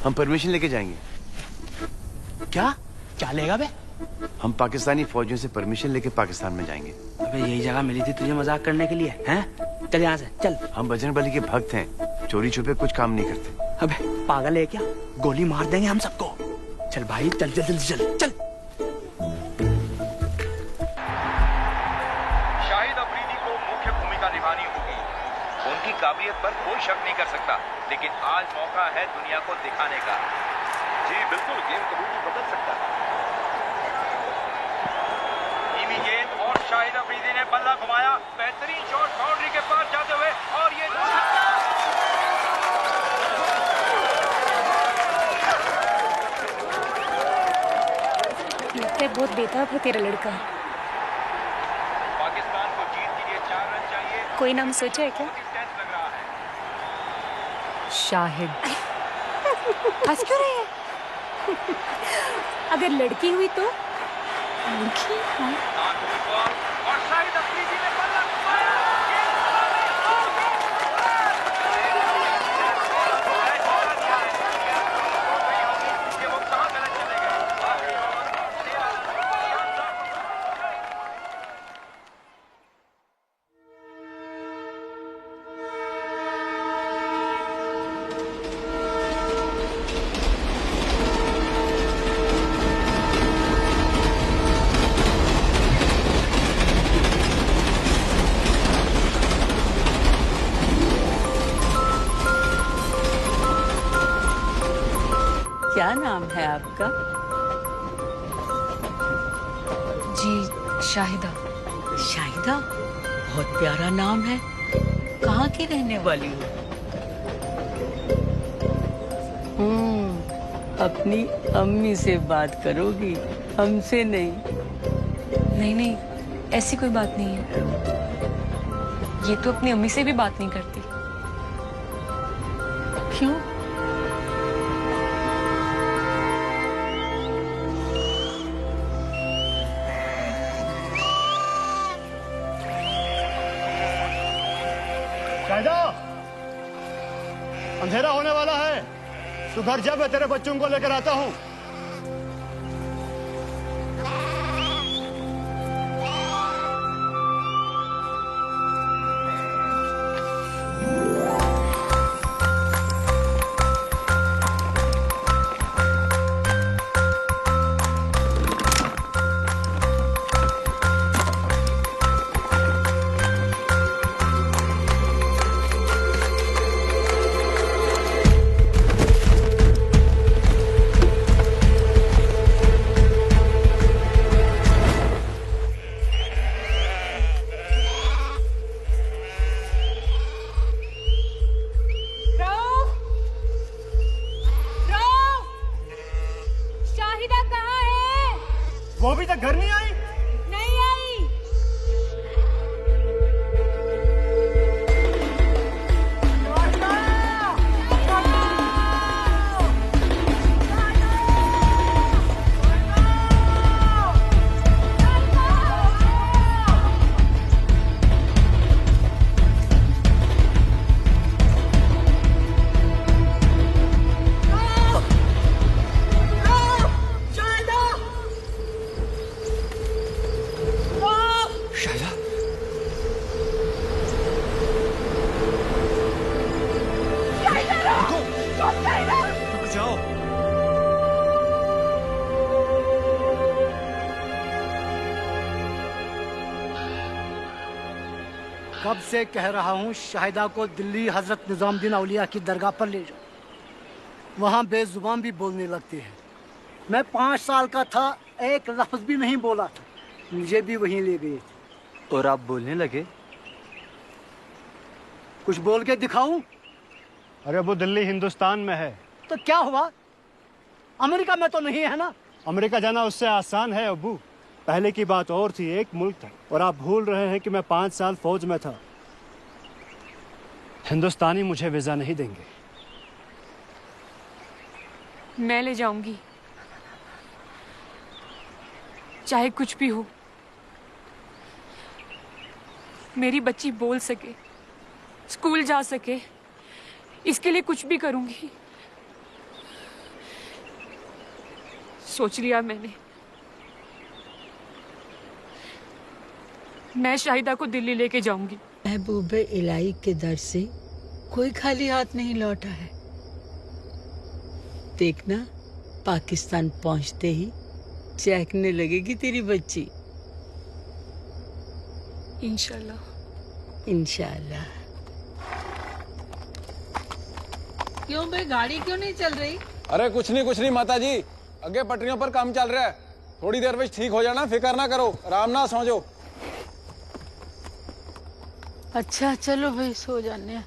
हम परमिशन लेके जाएंगे। क्या क्या लेगा बे? हम पाकिस्तानी फौजियों से परमिशन लेके पाकिस्तान में जाएंगे। अबे यही जगह मिली थी तुझे मजाक करने के लिए, हैं? चल यहाँ से चल। हम बजरंगबली के भक्त हैं, चोरी छुपे कुछ काम नहीं करते। अबे पागल है क्या? गोली मार देंगे हम सबको। चल भाई चल जल्दी चल चल। शाहिद अफरीदी को मुख्य भूमिका निभानी होगी। उनकी काबिलियत पर कोई शक नहीं कर सकता, लेकिन आज मौका है दुनिया को दिखाने का। जी बिल्कुल, गेम कभी भी बदल सकता है। धीमी गेंद और शाहिद अफरीदी ने बल्ला घुमाया। बेहतरीन शॉट बाउंड्री के पार जाते हुए, और ये लगता है बहुत बेताब है तेरा लड़का। पाकिस्तान को जीत के लिए 4 रन चाहिए। कोई नाम सोचा है क्या? टेंस लग रहा है। शाहिद। हंस क्यों रही है? अगर लड़की हुई तो? लड़की? हाँ। और शाहिद अफरीदी ने बल्ला घुमाया। क्या नाम है आपका? जी शाहिदा। शाहिदा, बहुत प्यारा नाम है। कहाँ की रहने वाली हो? अपनी अम्मी से बात करोगी, हमसे नहीं। नहीं नहीं, ऐसी कोई बात नहीं है। ये तो अपनी अम्मी से भी बात नहीं करती। क्यों? शाहिदा, अंधेरा होने वाला है। तू घर जा, मैं तेरे बच्चों को लेकर आता हूँ। वो अभी तक घर नहीं आई? नहीं आई। कब से कह रहा हूँ शाहिदा को दिल्ली हजरत निजामुद्दीन औलिया की दरगाह पर ले जाओ। वहाँ बेजुबान भी बोलने लगती है। मैं 5 साल का था, एक लफ्ज भी नहीं बोला था, मुझे भी वहीं ले गए थे। और आप बोलने लगे? कुछ बोल के दिखाऊं? अरे वो दिल्ली हिंदुस्तान में है। तो क्या हुआ, अमेरिका में तो नहीं है ना? अमेरिका जाना उससे आसान है अब्बू। पहले की बात और थी, एक मुल्क था, और आप भूल रहे हैं कि मैं 5 साल फौज में था। हिंदुस्तानी मुझे वीजा नहीं देंगे। मैं ले जाऊंगी, चाहे कुछ भी हो। मेरी बच्ची बोल सके, स्कूल जा सके, इसके लिए कुछ भी करूंगी। सोच लिया मैंने। मैं शाहिदा को दिल्ली लेके जाऊंगी। महबूबे इलाही के दर से कोई खाली हाथ नहीं लौटा है। देखना, पाकिस्तान पहुंचते ही चहकने लगेगी तेरी बच्ची। इंशाल्लाह। इंशाल्लाह। क्यों बे, गाड़ी क्यों नहीं चल रही? अरे कुछ नहीं माता जी, अगे पटरियों पर काम चल रहा है। थोड़ी देर में ठीक हो जाना, फिक्र ना करो, आराम ना सो जाओ। अच्छा चलो भाई, सो जाने हैं।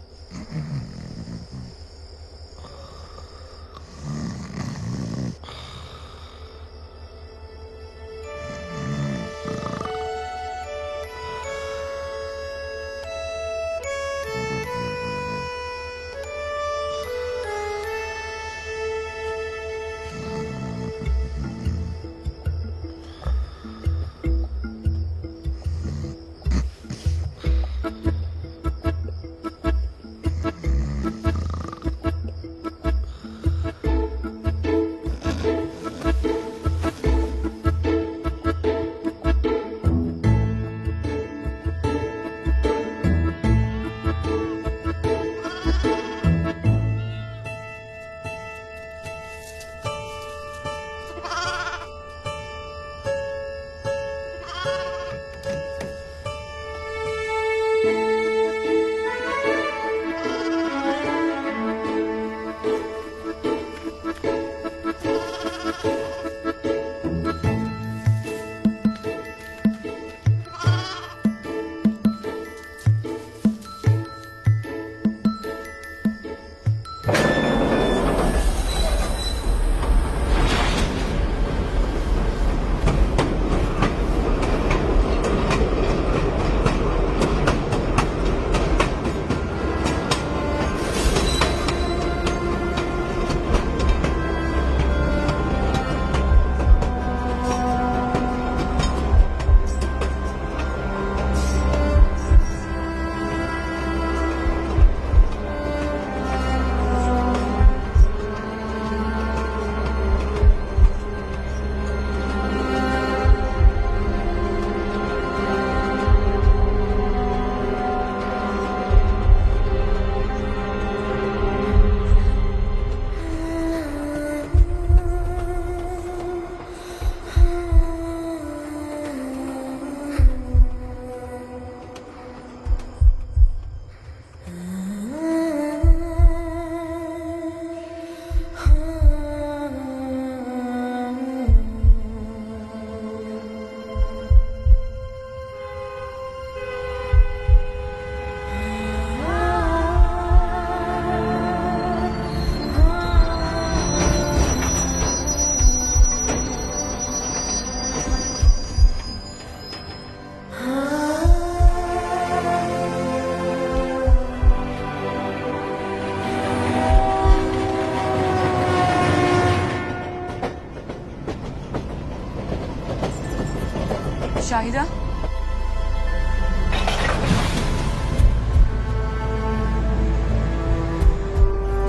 शाहिदा,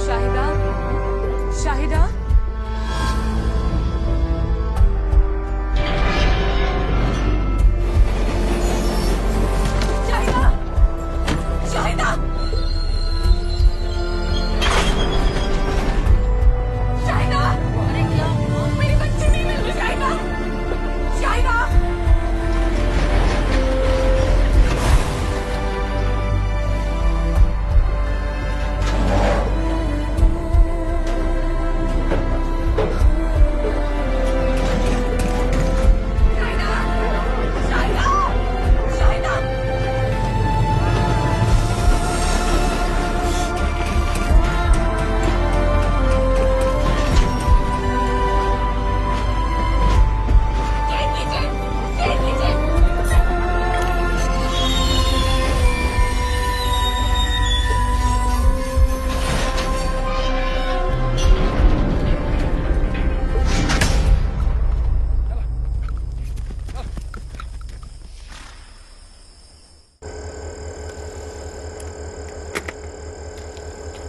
शाहिदा, शाहिदा, शाहिदा, शाहिदा, शाहिदा, अरे क्या मेरी बच्ची नहीं मिल रही। शाहिदा, शाहिदा,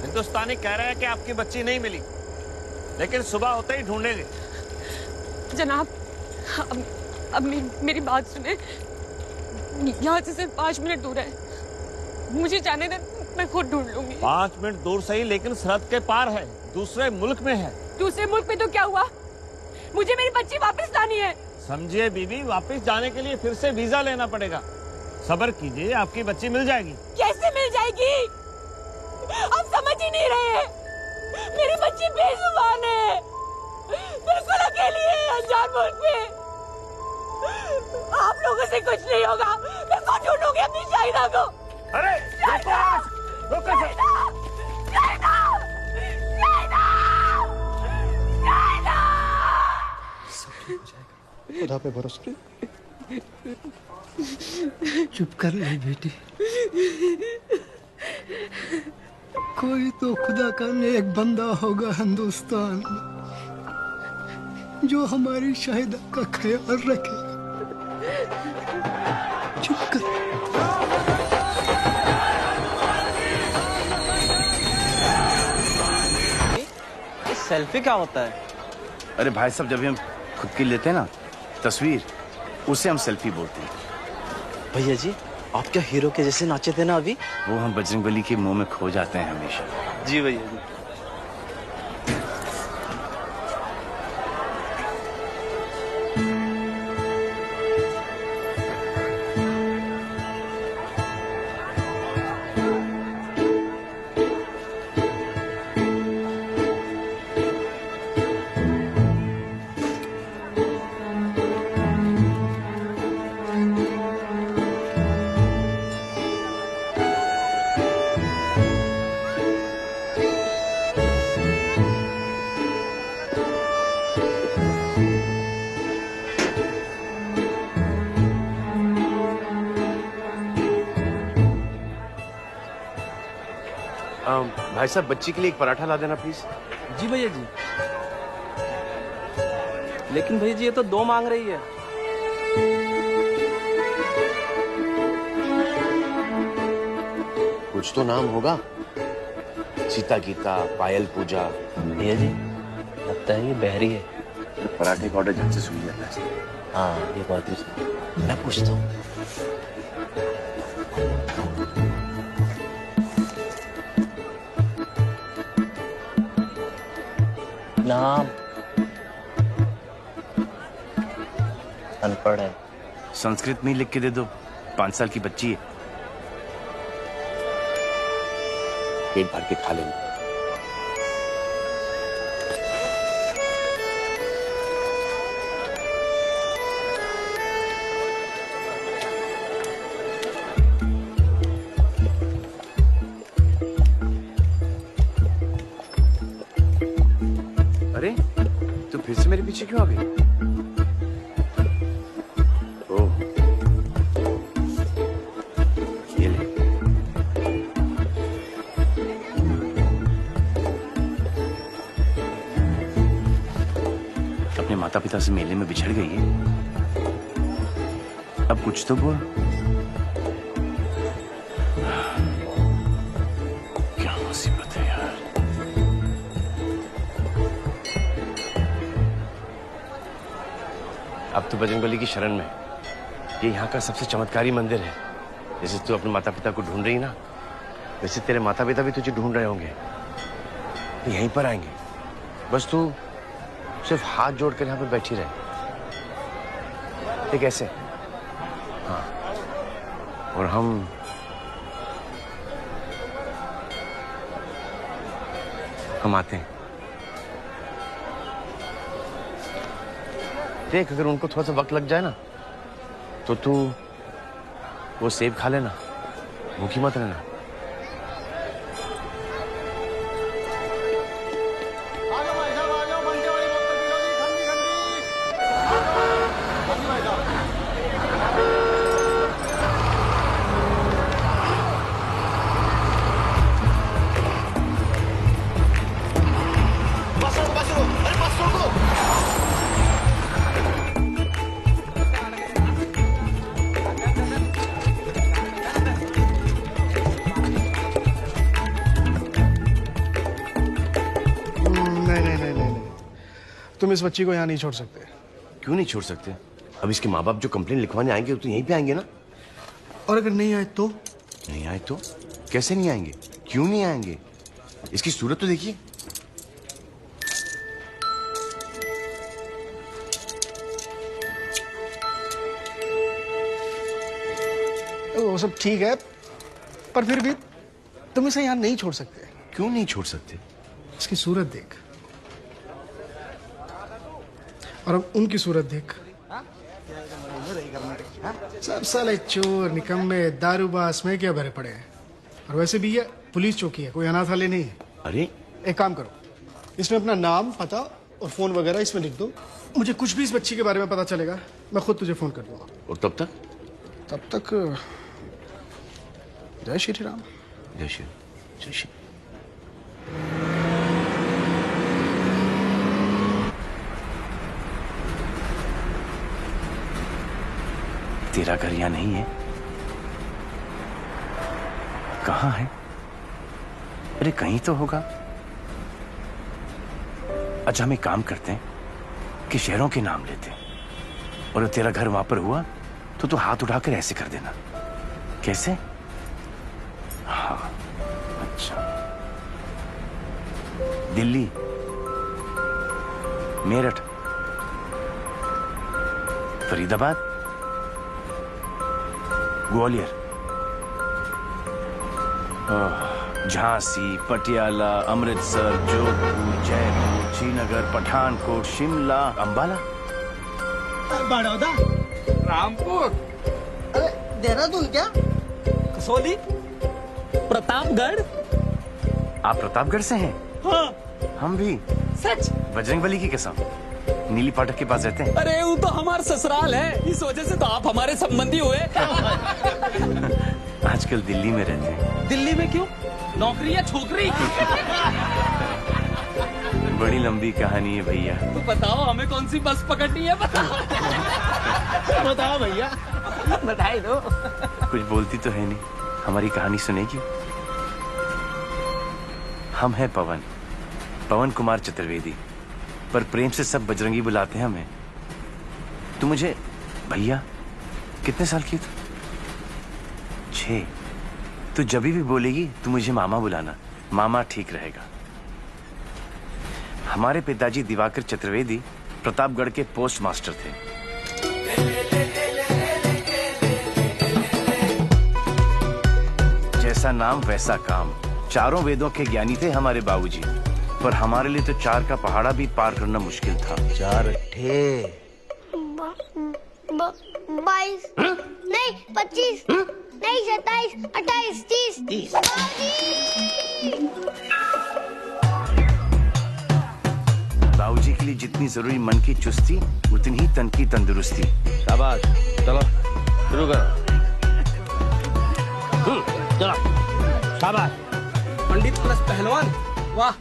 हिंदुस्तानी कह रहे हैं कि आपकी बच्ची नहीं मिली, लेकिन सुबह होते ही ढूंढेंगे। जनाब, अब मेरी बात सुने। यहाँ से सिर्फ 5 मिनट दूर है, मुझे जाने दे, मैं खुद ढूंढ लूंगी। 5 मिनट दूर सही, लेकिन सरहद के पार है, दूसरे मुल्क में है। दूसरे मुल्क में तो क्या हुआ, मुझे मेरी बच्ची वापस लानी है। समझिए बीबी, वापस जाने के लिए फिर से वीजा लेना पड़ेगा। सब्र कीजिए, आपकी बच्ची मिल जाएगी। कैसे मिल जाएगी, आप समझ ही नहीं रहे। मेरी बच्ची बेजुबान है, बिल्कुल अकेली है अनजान मुल्क में। आप लोगों से कुछ नहीं होगा, मैं खुद ढूंढूंगी अपनी शाहिदा को। अरे खुदा पे भरोसा। चुप कर ले बेटी, कोई तो खुदा का नेक बंदा होगा हिंदुस्तान में जो हमारी शाहिदा का ख्याल रखे। चुप कर। सेल्फी क्या होता है? अरे भाई साहब, जब हम खुद की लेते हैं ना तस्वीर, उसे हम सेल्फी बोलते हैं। भैया जी, आप क्या हीरो के जैसे नाचे थे ना अभी? वो हम बजरंगबली के मुंह में खो जाते हैं हमेशा। जी भैया जी। भाई साहब, बच्ची के लिए एक पराठा ला देना प्लीज। जी भैया जी। लेकिन भैया जी, ये तो 2 मांग रही है। कुछ तो नाम होगा, सीता गीता, पायल पूजा। भैया जी, लगता है ये बहरी है। पराठे का ऑर्डर झट से सुन जाता है। हाँ, ये बात भी सही। मैं पूछता हूँ। नाम अनपढ़ है। संस्कृत में ही लिख के दे दो, 5 साल की बच्ची है, पेट भर के खा लेंगे। अरे, तो फिर से मेरे पीछे क्यों आ गई? ओह, ये ले। अपने माता पिता से मेले में बिछड़ गई है, अब कुछ तो बोल। क्या मुसीबत है यार। अब तो बजरंगबली की शरण में। ये यहाँ का सबसे चमत्कारी मंदिर है। जैसे तू अपने माता पिता को ढूंढ रही ना, वैसे तेरे माता पिता भी तुझे ढूंढ रहे होंगे। तो यहीं पर आएंगे, बस तू सिर्फ हाथ जोड़कर यहाँ पे बैठी रहे। ये कैसे? हाँ, और हम आते हैं। देख, अगर उनको थोड़ा सा वक्त लग जाए ना, तो तू वो सेब खा लेना, भूखी मत रहना। तुम इस बच्ची को यहाँ नहीं छोड़ सकते। क्यों नहीं छोड़ सकते? अब इसके माँ बाप जो कंप्लेन लिखवाने आएंगे तो यहीं पे आएंगे ना? और अगर नहीं आए तो? नहीं आए तो? कैसे नहीं आएंगे? क्यों नहीं आएंगे? इसकी सूरत तो देखिए। वो सब ठीक है, पर फिर भी तुम इसे यहाँ नहीं छोड़ सकते। क्यों नहीं छोड़ सकते? इसकी सूरत देख और अब उनकी सूरत देख। सब साले चोर, निकम्मे, दारूबाज में क्या भरे पड़े हैं। और वैसे भी ये पुलिस चौकी है, कोई अनाथालय नहीं है। अरे एक काम करो, इसमें अपना नाम, पता और फोन वगैरह इसमें लिख दो। मुझे कुछ भी इस बच्ची के बारे में पता चलेगा, मैं खुद तुझे फोन कर दूंगा। और तब तक? तब तक जय श्री राम। जय श्री, जय श्री। तेरा घर यहाँ नहीं है? कहाँ है? अरे कहीं तो होगा। अच्छा हम एक काम करते हैं कि शहरों के नाम लेते हैं, और तेरा घर वहां पर हुआ तो तू हाथ उठाकर ऐसे कर देना। कैसे? हाँ, अच्छा। दिल्ली, मेरठ, फरीदाबाद, ग्वालियर, झांसी, पटियाला, अमृतसर, जोधपुर, जयपुर, श्रीनगर, पठानकोट, शिमला, अंबाला, बड़ौदा, रामपुर, देहरादून, क्या कसौली, प्रतापगढ़। आप प्रतापगढ़ से हैं? हाँ। हम भी। सच? बजरंगबली की कसम। नीली फाटक के पास रहते हैं। अरे वो तो हमारा ससुराल है, इस वजह से तो आप हमारे संबंधी हुए। आजकल दिल्ली में रहते हैं। दिल्ली में क्यों? नौकरी या छोकरी? बड़ी लंबी कहानी है भैया। तो बताओ हमें कौन सी बस पकड़नी है, बताओ। बताओ भैया, बधाई दो। कुछ बोलती तो है नहीं, हमारी कहानी सुनेगी? हम हैं पवन, पवन कुमार चतुर्वेदी, पर प्रेम से सब बजरंगी बुलाते हैं हमें। तू मुझे भैया कितने साल की तू? 6। तू जब भी बोलेगी तू मुझे मामा बुलाना, मामा ठीक रहेगा। हमारे पिताजी दिवाकर चतुर्वेदी प्रतापगढ़ के पोस्ट मास्टर थे। जैसा नाम वैसा काम, चारों वेदों के ज्ञानी थे हमारे बाबूजी, पर हमारे लिए तो 4 का पहाड़ा भी पार करना मुश्किल था। 4 अट्ठे 22 नहीं 25 नहीं 27 28 30। बाबूजी के लिए जितनी जरूरी मन की चुस्ती, उतनी ही तन की तंदुरुस्ती। शाबाश, चलो शुरू करो। चलो शाबाश। पंडित प्लस पहलवान, वाह।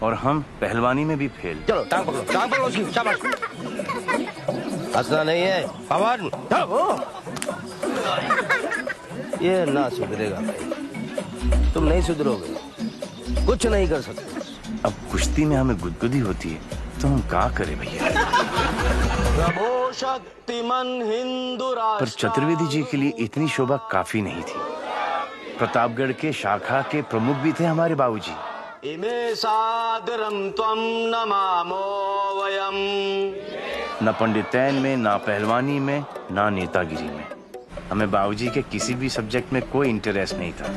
और हम पहलवानी में भी फेल। चलो टांग पकड़ो उसकी, शाबाश। हंसना नहीं है पवन, ये ना सुधरेगा भाई, तुम नहीं सुधरोगे, कुछ नहीं कर सकते। अब कुश्ती में हमें गुदगुदी होती है तो हम क्या करें भैया? प्रभो शक्तिमान हिंदू राष्ट्र। पर चतुर्वेदी जी के लिए इतनी शोभा काफी नहीं थी। प्रतापगढ़ के शाखा के प्रमुख भी थे हमारे बाबूजी। इमे सादरम त्वं नमामो वयम। न पंडितैन में, ना पहलवानी में, ना नेतागिरी में। हमें बाबूजी के किसी भी सब्जेक्ट में कोई इंटरेस्ट नहीं था,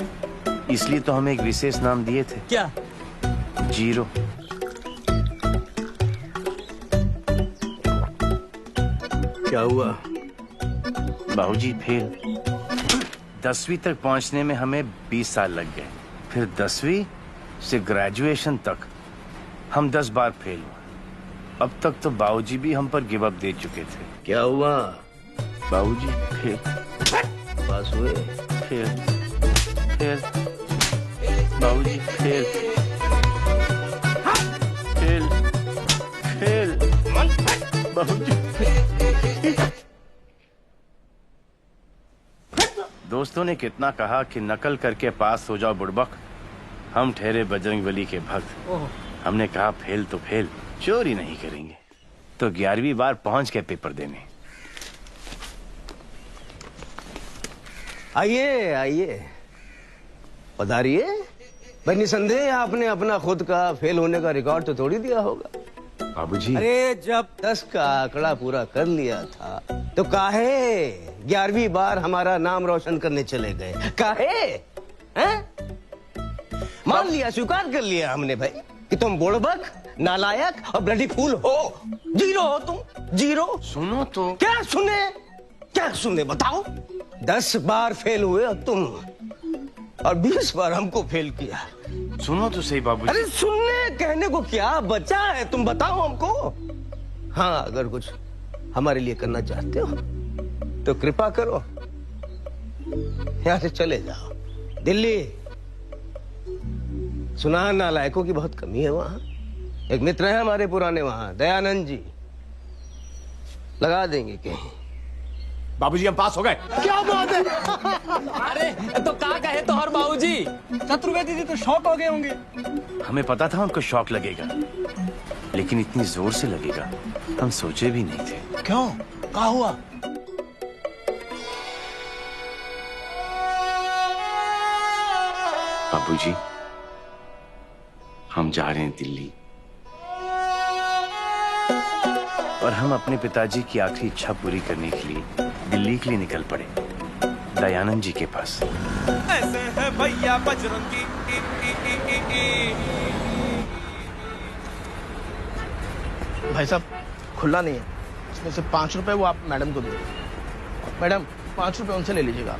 इसलिए तो हमें एक विशेष नाम दिए थे। क्या? 0। क्या हुआ? बाबूजी फेल। 10वीं तक पहुंचने में हमें 20 साल लग गए, फिर 10वीं से ग्रेजुएशन तक हम 10 बार फेल हुए। अब तक तो बाबूजी भी हम पर गिव अप दे चुके थे। क्या हुआ? बाबूजी फेल। पास हुए? Fail fail. बाबूजी फेल फेल फेल। बाबूजी। दोस्तों ने कितना कहा कि नकल करके पास हो जाओ बुड़बक, हम ठहरे बजरंगबली के भक्त। हमने कहा फेल तो फेल, चोरी नहीं करेंगे। तो 11वीं बार पहुंच गए पेपर देने। आइए आइए, पधारिए। भाई निसंदेह आपने अपना खुद का फेल होने का रिकॉर्ड तो तोड़ ही दिया होगा। बाबूजी, अरे जब 10 का आंकड़ा पूरा कर लिया था तो काहे 11वीं बार हमारा नाम रोशन करने चले गए? काहे? हैं? मान लिया, स्वीकार कर लिया हमने भाई कि तुम बुड़बक, नालायक और ब्लडी फूल हो। जीरो हो तुम, जीरो। सुनो तो। क्या सुने? क्या सुने बताओ? 10 बार फेल हुए और तुम, और 20 बार हमको फेल किया। सुनो तो सही बाबूजी। अरे सुनने कहने को क्या बचा है, तुम बताओ हमको। हाँ, अगर कुछ हमारे लिए करना चाहते हो तो कृपा करो, यहां से चले जाओ दिल्ली। सुना नालायकों की बहुत कमी है वहां। एक मित्र है हमारे पुराने वहां, दयानंद जी, लगा देंगे कहीं। बाबूजी हम पास हो गए। क्या बात है? अरे तो का कहे तो हर बाबूजी, चतुर्वेदी जी तो शौक हो गए होंगे। हमें पता था उनको शौक लगेगा, लेकिन इतनी जोर से लगेगा हम सोचे भी नहीं थे। क्यों? क्या हुआ? बाबूजी, हम जा रहे हैं दिल्ली, और हम अपने पिताजी की आखिरी इच्छा पूरी करने के लिए दिल्ली के लिए निकल पड़े, दयानंद जी के पास। ऐसे है भैया बजरंगी। भाई साहब, खुला नहीं है, इसमें से 5 रुपए वो आप मैडम को दो। मैडम 5 रुपए उनसे ले लीजिएगा आप।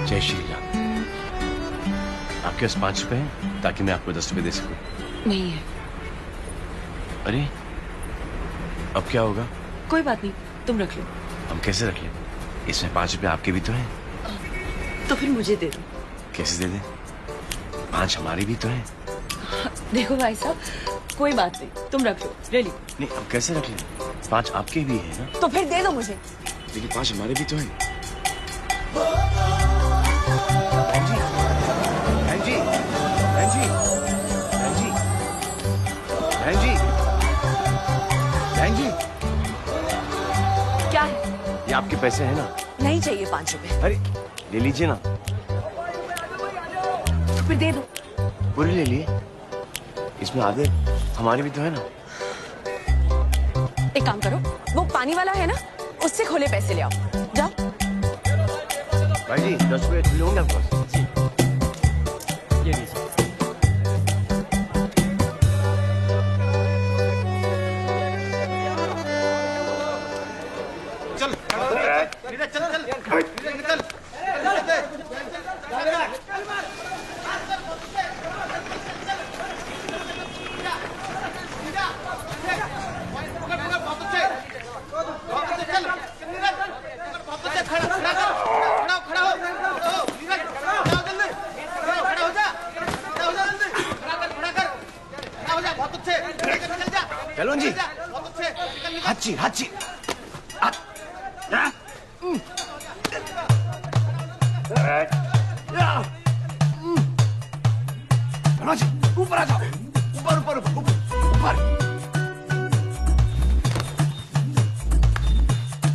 जय श्री राम। आपके पास 5 रुपए हैं ताकि मैं आपको 10 रुपए दे सकूं? नहीं है। अरे अब क्या होगा? कोई बात नहीं, तुम रख लो। हम कैसे रख लें? इसमें 5 रुपए आपके भी तो हैं। तो फिर मुझे दे दो। कैसे दे दें? 5 हमारे भी तो हैं। देखो भाई साहब, कोई बात नहीं, तुम रख लो, ले ली। नहीं, अब कैसे रख लें? 5 आपके भी हैं ना? तो फिर दे दो मुझे। लेकिन 5 हमारे भी तो हैं। बहन जी, बहन जी, बहन जी, बहन जी, बहन जी, क्या है? ये आपके पैसे हैं ना? नहीं चाहिए 5 रुपए। अरे ले लीजिए ना। तो फिर दे दो। पूरे ले लिए, इसमें आधे हमारे भी तो है ना। एक काम करो, वो पानी वाला है ना, उससे खोले पैसे ले आओ। जाओ। भाई जी 10 रुपए लोगे आपके पास? ये लीजिए। चल निकल। चलो जी, हाची हाची। ऊपर आ जाओ, ऊपर ऊपर ऊपर।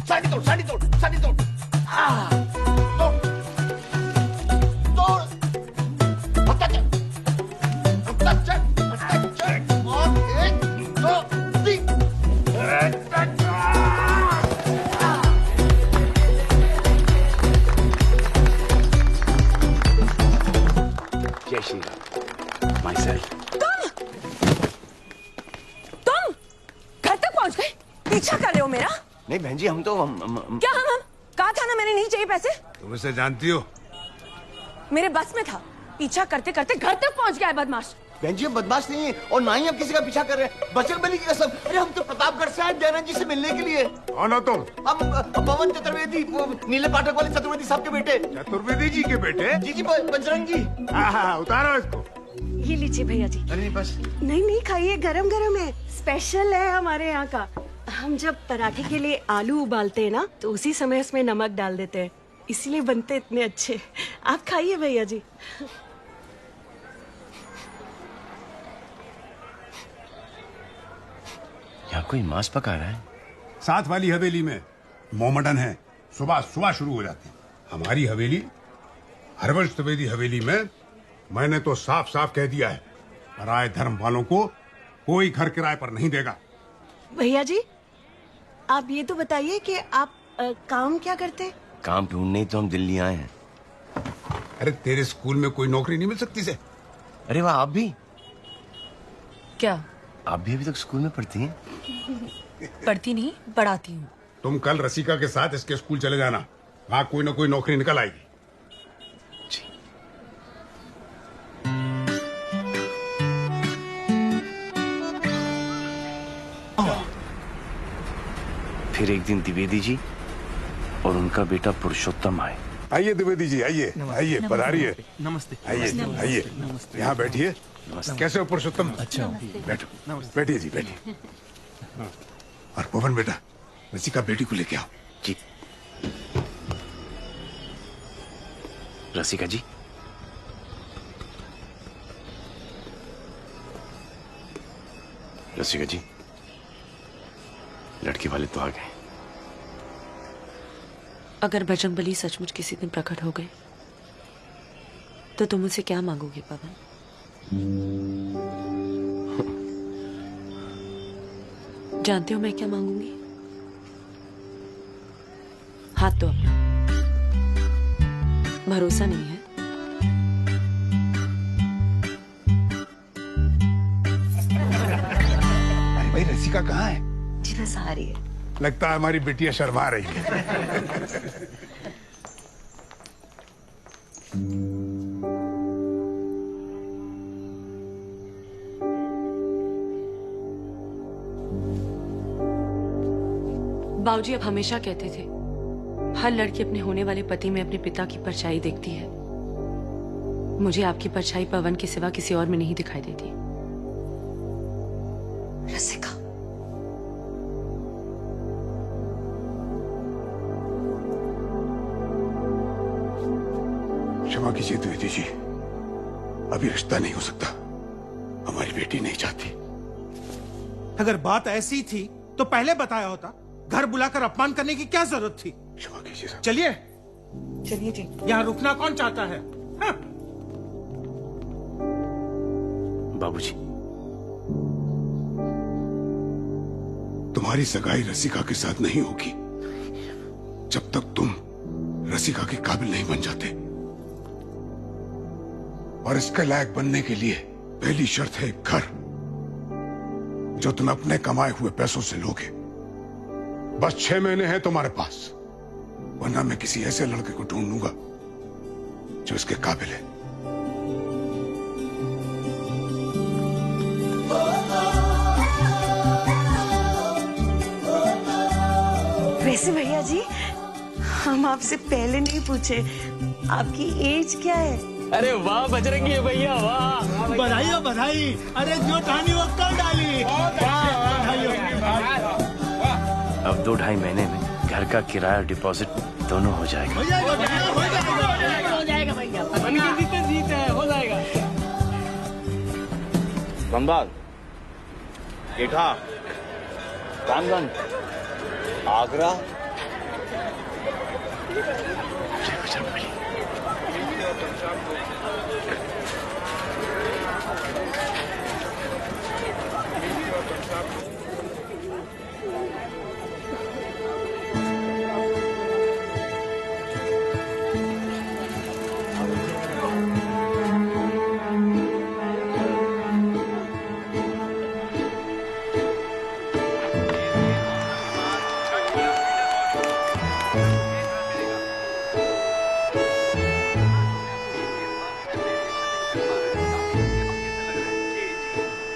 साड़ी तोड़, साड़ी तोड़, साड़ी तोड़। तोड़ तोड़। हत्ता चल, हत्ता चल, हत्ता चल। और 1 2 3। जय श्री राम। My self. तुम घर तक पहुंच गए? पीछा कर रहे हो मेरा? नहीं बहन जी, हम तो क्या हम कहा था ना, मैंने नहीं चाहिए पैसे। तुम इसे जानती हो? मेरे बस में था, पीछा करते करते घर तक पहुंच गया है बदमाश। बहन जी, हम बदमाश नहीं है, और ना ही हम किसी का पीछा कर रहे हैं। बजरंगबली की कसम, अरे हम तो प्रतापगढ़ से आए दयानंद जी से मिलने के लिए। कौन हो तुम? हम पवन चतुर्वेदी, नीले पाठक वाले चतुर्वेदी साहब के बेटे। चतुर्वेदी जी के बेटे? जी जी, बजरंग जी। हाँ, उतारो इसको। ये लीजिए भैया जी। अरे बस। नहीं खाइए, गरम गरम है, स्पेशल है हमारे यहाँ का। हम जब पराठे के लिए आलू उबालते हैं ना, तो उसी समय उसमें नमक डाल देते हैं, इसीलिए बनते इतने अच्छे। आप खाइए भैया जी। यहाँ कोई मांस पका रहा है। साथ वाली हवेली में मोमडन है, सुबह सुबह शुरू हो जाती है। हमारी हवेली हरवंश द्विवेदी हवेली में मैंने तो साफ साफ कह दिया है, पराये धर्म वालों को कोई घर किराए पर नहीं देगा। भैया जी, आप ये तो बताइए कि आप काम क्या करते हैं? काम ढूंढने ही तो हम दिल्ली आए हैं। अरे तेरे स्कूल में कोई नौकरी नहीं मिल सकती से? अरे वाह, आप भी? क्या आप भी अभी तक स्कूल में पढ़ती हैं? पढ़ती नहीं, पढ़ाती हूँ। तुम कल रसिका के साथ इसके स्कूल चले जाना, वहाँ कोई ना कोई नौकरी निकल आएगी। फिर एक दिन द्विवेदी जी और उनका बेटा पुरुषोत्तम आए। आइए द्विवेदी जी, आइए आइए, पधारिए। नमस्ते। आइए आइए, यहाँ बैठिए। कैसे हो पुरुषोत्तम? अच्छा, बैठो, बैठिए जी, बैठिए। और पवन बेटा, रसिका बेटी को लेके आओ। जी। रसिका जी, रसिका जी, लड़के वाले तो आ गए। अगर बजरंगबली सचमुच किसी दिन प्रकट हो गए तो तुम मुझसे क्या मांगोगे पवन? जानते हो मैं क्या मांगूंगी? हाथ दो अपना। भरोसा नहीं है? भाई रसिका कहाँ है? जी बस आ रही है। लगता है हमारी बिटिया शर्मा रही है। बाबूजी अब हमेशा कहते थे हर लड़की अपने होने वाले पति में अपने पिता की परछाई देखती है। मुझे आपकी परछाई पवन के सिवा किसी और में नहीं दिखाई देती। रसिका, क्षमा कीजिए द्विवेदी जी, अभी रिश्ता नहीं हो सकता। हमारी बेटी नहीं चाहती। अगर बात ऐसी थी तो पहले बताया होता। घर बुलाकर अपमान करने की क्या जरूरत थी? क्षमा कीजिए साहब। चलिए चलिए जी। यहाँ रुकना कौन चाहता है? हाँ। बाबूजी, तुम्हारी सगाई रसिका के साथ नहीं होगी जब तक तुम रसिका के काबिल नहीं बन जाते। और इसके लायक बनने के लिए पहली शर्त है एक घर, जो तुम अपने कमाए हुए पैसों से लोगे। बस 6 महीने हैं तुम्हारे पास, वरना मैं किसी ऐसे लड़के को ढूंढ लूंगा जो इसके काबिल है। वैसे भैया जी, हम आपसे पहले नहीं पूछे, आपकी एज क्या है? अरे वाह बजरंगी भैया, वाह! बधाई हो बधाई। अरे जो ठानी वो कल डाली। अब 2-2.5 महीने में घर का किराया और डिपॉजिट दोनों हो जाएगा। हो जाएगा भैया, मन की जीते जीत है, हो जाएगा। बंगाल, एठा, कानगंज, आगरा।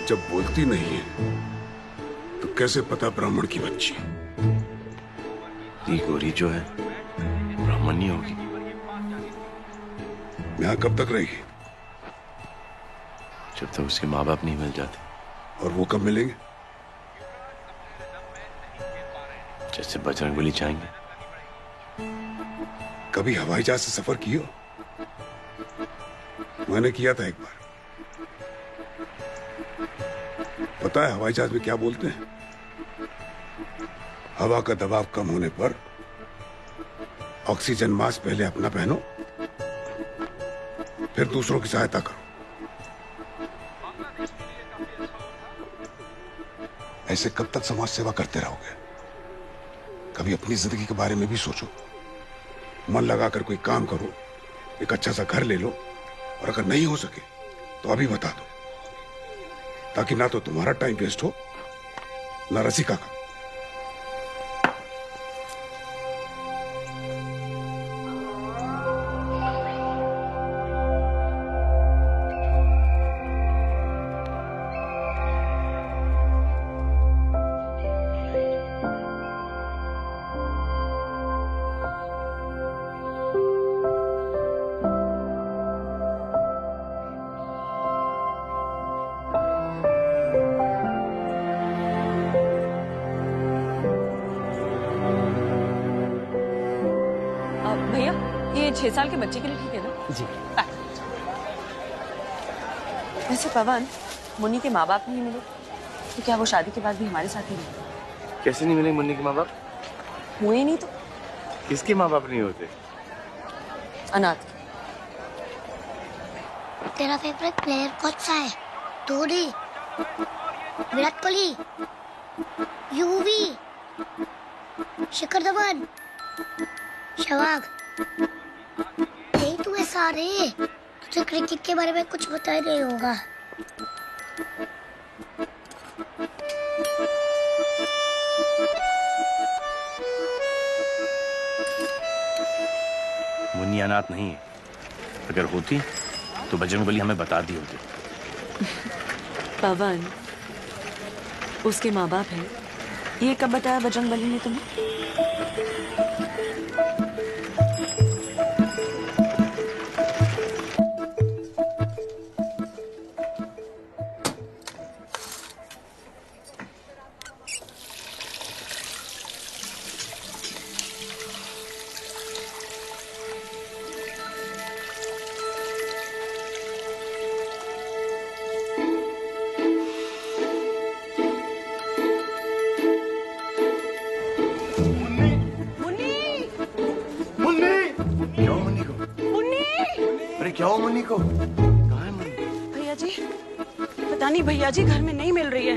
जब बोलती नहीं है तो कैसे पता ब्राह्मण की बच्ची? ये गोरी जो है ब्राह्मण नहीं होगी। यहाँ कब तक रहेगी? जब तक उसके माँ बाप नहीं मिल जाते। और वो कब मिलेंगे? जैसे बजरंगबली चाहेंगे। कभी हवाई जहाज से सफर किए हो? मैंने किया था एक बार। पता है हवाई जहाज में क्या बोलते हैं? हवा का दबाव कम होने पर ऑक्सीजन मास्क पहले अपना पहनो, फिर दूसरों की सहायता करो। ऐसे कब तक समाज सेवा करते रहोगे? कभी अपनी जिंदगी के बारे में भी सोचो। मन लगाकर कोई काम करो, एक अच्छा सा घर ले लो, और अगर नहीं हो सके तो अभी बता दो, ताकि ना तो तुम्हारा टाइम वेस्ट हो ना रसिका का। भैया ये 6 साल के बच्चे के लिए ठीक है ना? जी। वैसे पवन, मुन्नी के माँ बाप नहीं मिले तो क्या वो शादी के बाद भी हमारे साथ ही रहेंगे? कैसे नहीं मिलेंगे मुन्नी के माँ बाप? हुए नहीं तो? किसके माँ बाप नहीं होते? अनाथ। तेरा फेवरेट प्लेयर कौन सा है? धोनी, विराट कोहली, युवी, शिखर धवन, सहवाग, यही तो है सारे। तुझे क्रिकेट के बारे में कुछ पता ही नहीं होगा। मुन्नी अनाथ नहीं है। अगर होती तो बजरंगबली हमें बता दी होती। पवन, उसके माँ बाप है, ये कब बताया बजरंगबली ने तुम्हें? क्या हो मुन्नी को? कहाँ है मुन्नी? भैया जी, पता नहीं भैया जी घर में नहीं मिल रही है।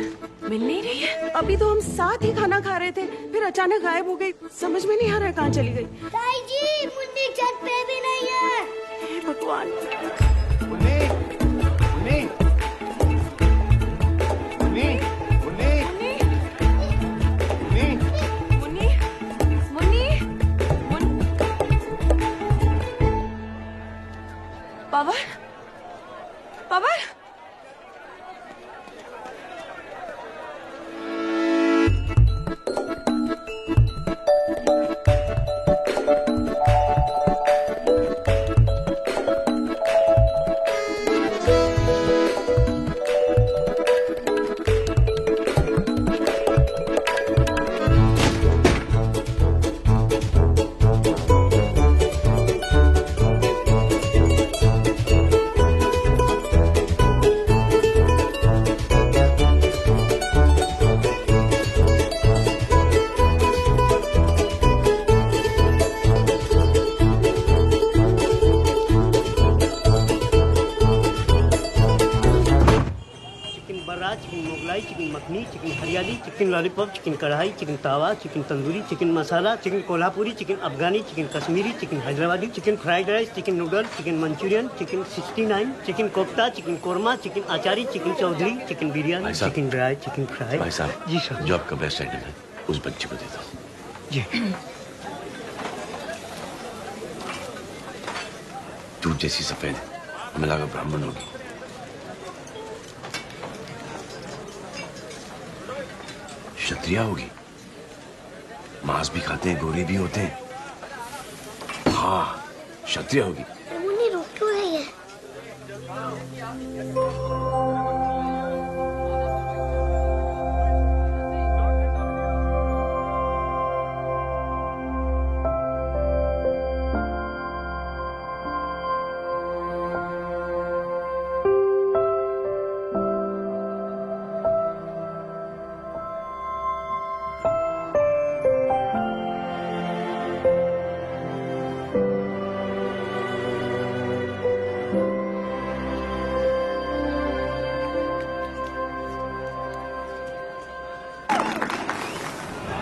मिल नहीं रही है? अभी तो हम साथ ही खाना खा रहे थे, फिर अचानक गायब हो गई। समझ में नहीं आ रहा है कहाँ चली गई। ताई जी, मुन्नी छत पे भी नहीं है। हे भगवान। Munni, Munni, Munni, Munni, Munni, Munni, Pawan, Pawan, chicken Mughlai, chicken makhani, chicken hariyali, chicken lollipop, chicken kadai, chicken tawa, chicken tandoori, chicken masala, chicken Kolhapuri, chicken Afghani, chicken Kashmiri, chicken Hyderabadi, chicken fried rice, chicken noodle, chicken Manchurian, chicken 69, chicken kofta, chicken korma, chicken achari, chicken Chaudhary, chicken biryani, chicken dry, chicken fry. भाई साहब, जी सर। जो आपका best item है उस बच्चे को देता हूँ। जी। दूध जैसी सफेद, हमें लगा ब्राह्मण होगी। क्षत्रिय होगी, मांस भी खाते हैं, गोरे भी होते हैं। हाँ, क्षत्रिय होगी। मुन्नी रोक क्यों रही है?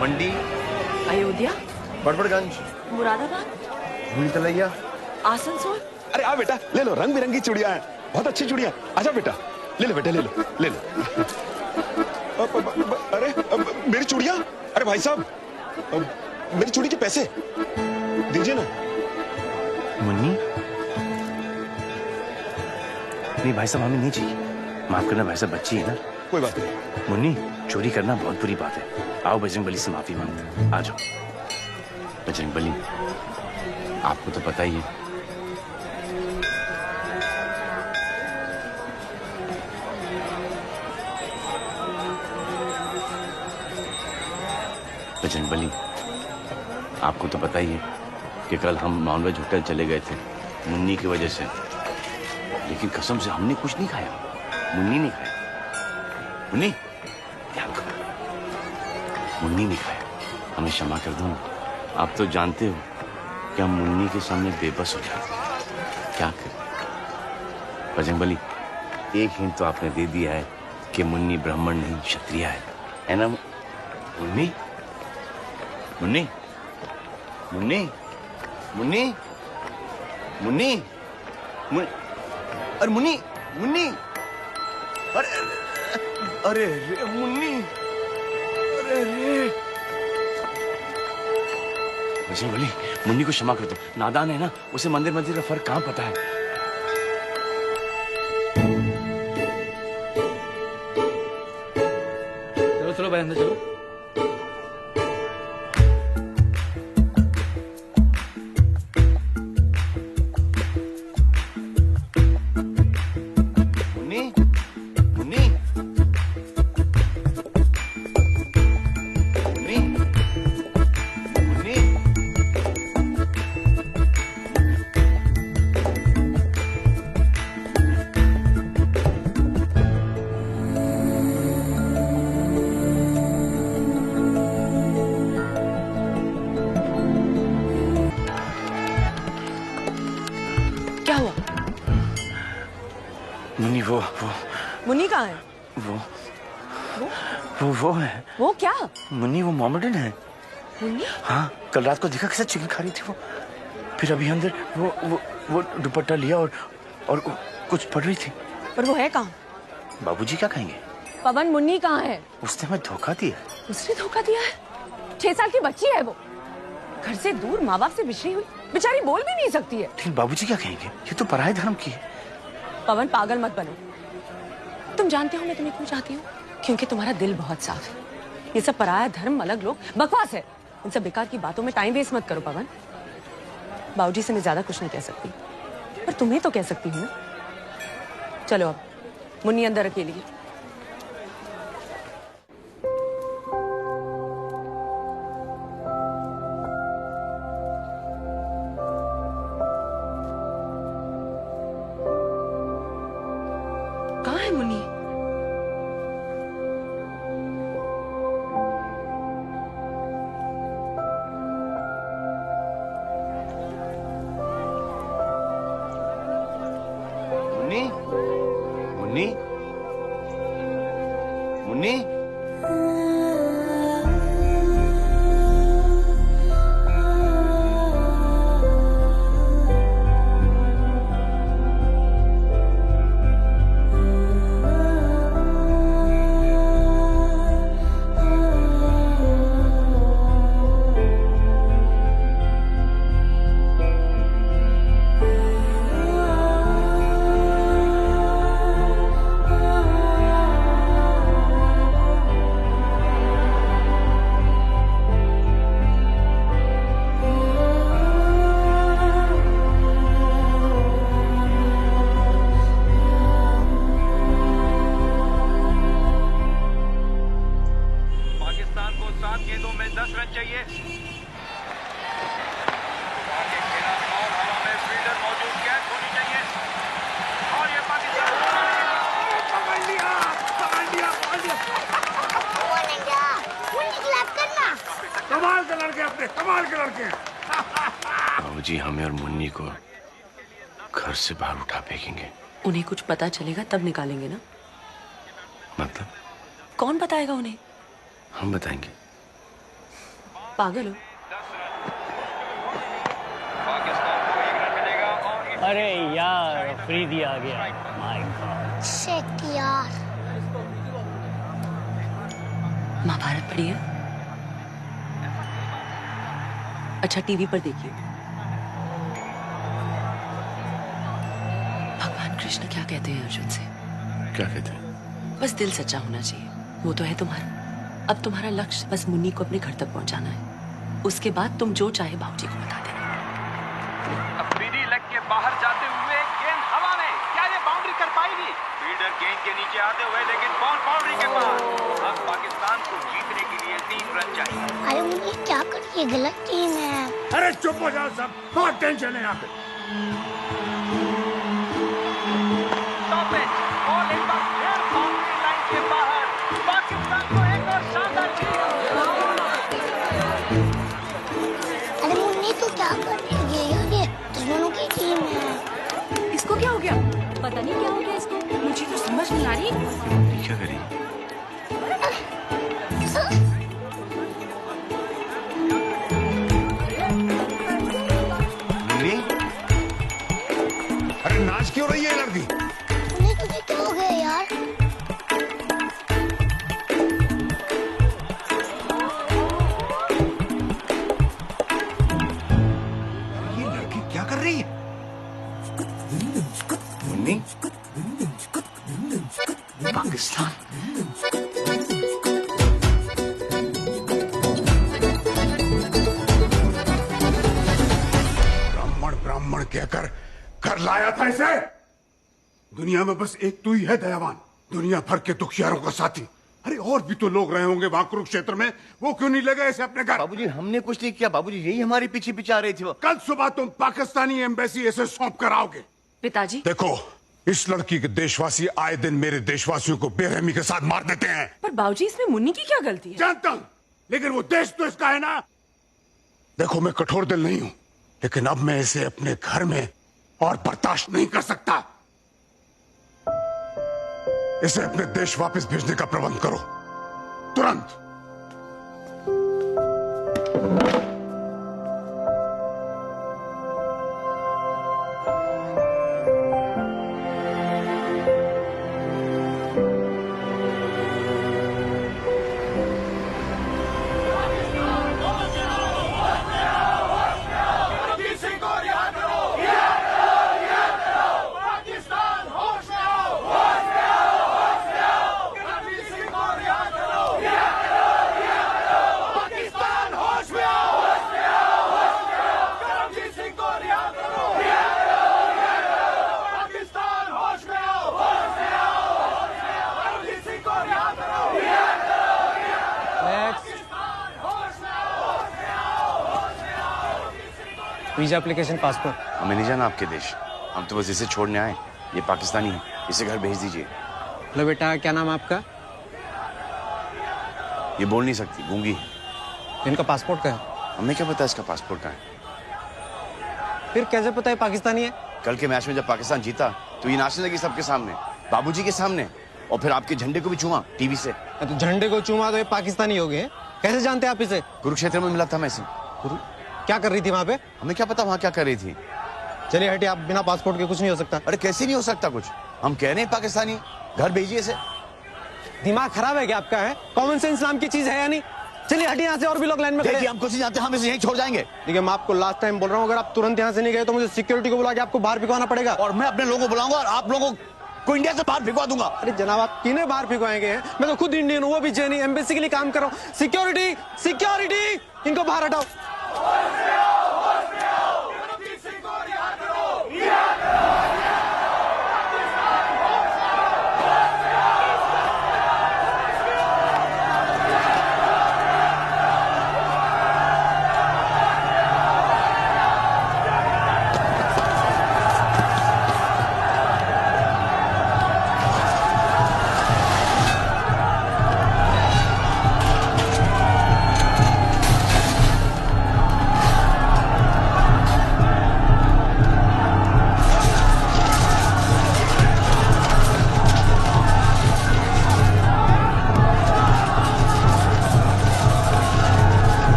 मंडी, अयोध्या, बड़बड़गंज, मुरादाबाद, भूल तलैया, आसनसोल। अरे आ बेटा, ले लो, रंग बिरंगी चूड़ियां हैं, बहुत अच्छी चूड़ियां। आजा बेटा, ले लो बेटा, ले लो, ले लो। अरे मेरी चूड़ियां, अरे भाई साहब, मेरी चूड़ी के पैसे दीजिए ना। मुन्नी, नहीं भाई साहब, हमें नहीं चाहिए, माफ करना भाई साहब, बच्ची है ना। कोई बात नहीं। मुन्नी, चोरी करना बहुत बुरी बात है। आओ बजरंगबली से माफी मांगते, आ जाओ। बजरंगबली, आपको तो पता ही है, बजरंगबली, आपको तो पता ही है कि कल हम नॉनवेज होटल चले गए थे मुन्नी की वजह से, लेकिन कसम से हमने कुछ नहीं खाया, मुन्नी नहीं खाया। मुन्नी, ध्यान करो, मुन्नी नहीं खाया, हमें क्षमा कर दो। आप तो जानते हो कि हम मुन्नी के सामने बेबस हो जाते हैं, क्या करें। बजरंगबली, एक हिंट तो आपने दे दिया है कि मुन्नी ब्राह्मण नहीं क्षत्रिय है ना मुन्नी? मुन्नी, मुन्नी, मुन्नी, मुन्नी, अरे मुन्नी, मुन्नी, अरे अरे रे मुन्नी, अरे रे। बजरंगबली, मुन्नी को क्षमा कर दो, नादान है ना, उसे मंदिर मंदिर का फर्क कहाँ पता है। चलो चलो भाई, अंदर चलो। मुन्नी कहाँ है? वो है। वो क्या? मुन्नी, वो मोहम्मदन है। मुन्नी? हाँ, कल रात को देखा कैसे चिकन खा रही थी वो, फिर अभी अंदर वो दुपट्टा लिया और कुछ पढ़ रही थी। पर वो है कहाँ? बाबूजी क्या कहेंगे? पवन, मुन्नी कहाँ है? उसने हमें धोखा दिया। उसने धोखा दिया है? 6 साल की बच्ची है वो, घर से दूर, माँ बाप से बिछड़ी हुई, बेचारी बोल भी नहीं सकती है। लेकिन बाबूजी क्या कहेंगे? ये तो पराये धर्म की है। पवन, पागल मत बनो। तुम जानते हो मैं तुम्हें क्यों चाहती हूँ? क्योंकि तुम्हारा दिल बहुत साफ है। ये सब पराया धर्म, अलग लोग, बकवास है। इन सब बेकार की बातों में टाइम वेस्ट मत करो पवन। बाबूजी से मैं ज्यादा कुछ नहीं कह सकती, पर तुम्हें तो कह सकती हूँ ना। चलो अब, मुन्नी अंदर अकेली है। कहाँ है मुन्नी? मुन्नी, मुन्नी, बाबूजी हमें और मुन्नी को घर से बाहर उठा फेंकेंगे। उन्हें कुछ पता चलेगा तब निकालेंगे ना? मतलब? कौन बताएगा उन्हें? हम बताएंगे। पागल हो? अरे यार अफरीदी आ गया। My God. शेट यार। महाभारत पढ़ी है? अच्छा टीवी पर देखिए। भगवान कृष्ण क्या कहते हैं अर्जुन से? क्या कहते हैं? बस दिल सच्चा होना चाहिए, वो तो है तुम्हारा। अब तुम्हारा लक्ष्य बस मुन्नी को अपने घर तक पहुंचाना है। उसके बाद तुम जो चाहे बाबूजी को बता देना। अफरीदी लेग के बाहर जाते हुए गेंद हवा में, क्या ये बाउंड्री कर पाएगी? फील्डर गेंद के नीचे आते हुए, लेकिन बॉल बाउंड्री के पार। अब पाकिस्तान को जीतने के लिए 3 रन चाहिए। अरे मुन्नी क्या कर रही है? गलत टीम है। अरे चुप हो जाओ सब, बहुत टेंशन है यहाँ पे। टॉप एज, बॉल एक बार फिर बाउंड्री लाइन के बाहर। पाकिस्तान को एक और शानदार जीत। अरे मुन्नी तू क्या कर रही है? ये दुश्मनों की टीम है। इसको क्या हो गया? पता नहीं क्या हो गया इसको, मुझे तो समझ नहीं आ रही। क्या करी? अरे नाच क्यों रही है लड़की? मुन्नी तुझे क्या हो गया यार? ये लड़की क्या कर रही है? मुन्नी, पाकिस्तान। ब्राह्मण ब्राह्मण कहकर कर लाया था इसे। दुनिया में बस एक तू ही है दयावान, दुनिया भर के दुखियारों का साथी। अरे और भी तो लोग रहे होंगे वहां कुरुक्षेत्र में, वो क्यों नहीं ले गए इसे अपने घर? बाबूजी हमने कुछ नहीं किया बाबूजी, यही हमारे पीछे पीछे आ रही थी वो। कल सुबह तुम पाकिस्तानी एम्बेसी ऐसे सौंप कर आओगे। पिताजी देखो, इस लड़की के देशवासी आए दिन मेरे देशवासियों को बेरहमी के साथ मार देते हैं। पर बाबूजी इसमें मुन्नी की क्या गलती है? जानता हूं, लेकिन वो देश तो इसका है ना। देखो मैं कठोर दिल नहीं हूं, लेकिन अब मैं इसे अपने घर में और बर्दाश्त नहीं कर सकता। इसे अपने देश वापस भेजने का प्रबंध करो, तुरंत। Visa application passport. हमें नहीं जाना आपके देश, हम तो बस इसे छोड़ने आए। ये पाकिस्तानी है, इसे घर भेज दीजिए। हेलो बेटा, क्या नाम है आपका? ये बोल नहीं सकती, गूंगी है। इनका पासपोर्ट का है? हमें क्या पता इसका पासपोर्ट का है? फिर कैसे पता है पाकिस्तानी है? कल के मैच में जब पाकिस्तान जीता तो ये नाचने लगी सबके सामने, बाबूजी के सामने, और फिर आपके झंडे को भी छुआ टीवी से। तो झंडे को चूमा तो ये पाकिस्तानी हो गए। कैसे जानते हैं आप इसे? कुरुक्षेत्र में मिला था मैं इसे। क्या कर रही थी वहाँ पे? हमें क्या पता वहाँ क्या कर रही थी। चलिए हटिए, आप बिना पासपोर्ट के कुछ नहीं हो सकता। अरे कैसे नहीं हो सकता कुछ? हम कह रहे हैं पाकिस्तानी, घर भेजिए इसे। दिमाग खराब है क्या आपका? है कॉमन सेंस नाम की चीज है या नहीं? चलिए हटिए यहाँ से, और भी लोग लाइन में खड़े हैं। हम कुछ नहीं जानते, हम इसे यहीं छोड़ जाएंगे। देखिए मैं आपको लास्ट टाइम बोल रहा हूँ, अगर आप तुरंत यहाँ से नहीं गए तो मुझे सिक्योरिटी को बुला के आपको बाहर भिगवाना पड़ेगा। और मैं अपने लोगों को बुलाऊंगा और आप लोगों को इंडिया से बाहर भिगवा दूंगा। अरे जनाब, आप किन्हें बाहर भिगवाएंगे? मैं तो खुद इंडियन हूँ, वो भी चेनी एम्बेसी के लिए काम कर रहा हूँ। सिक्योरिटी, सिक्योरिटी, इनको बाहर हटाओ।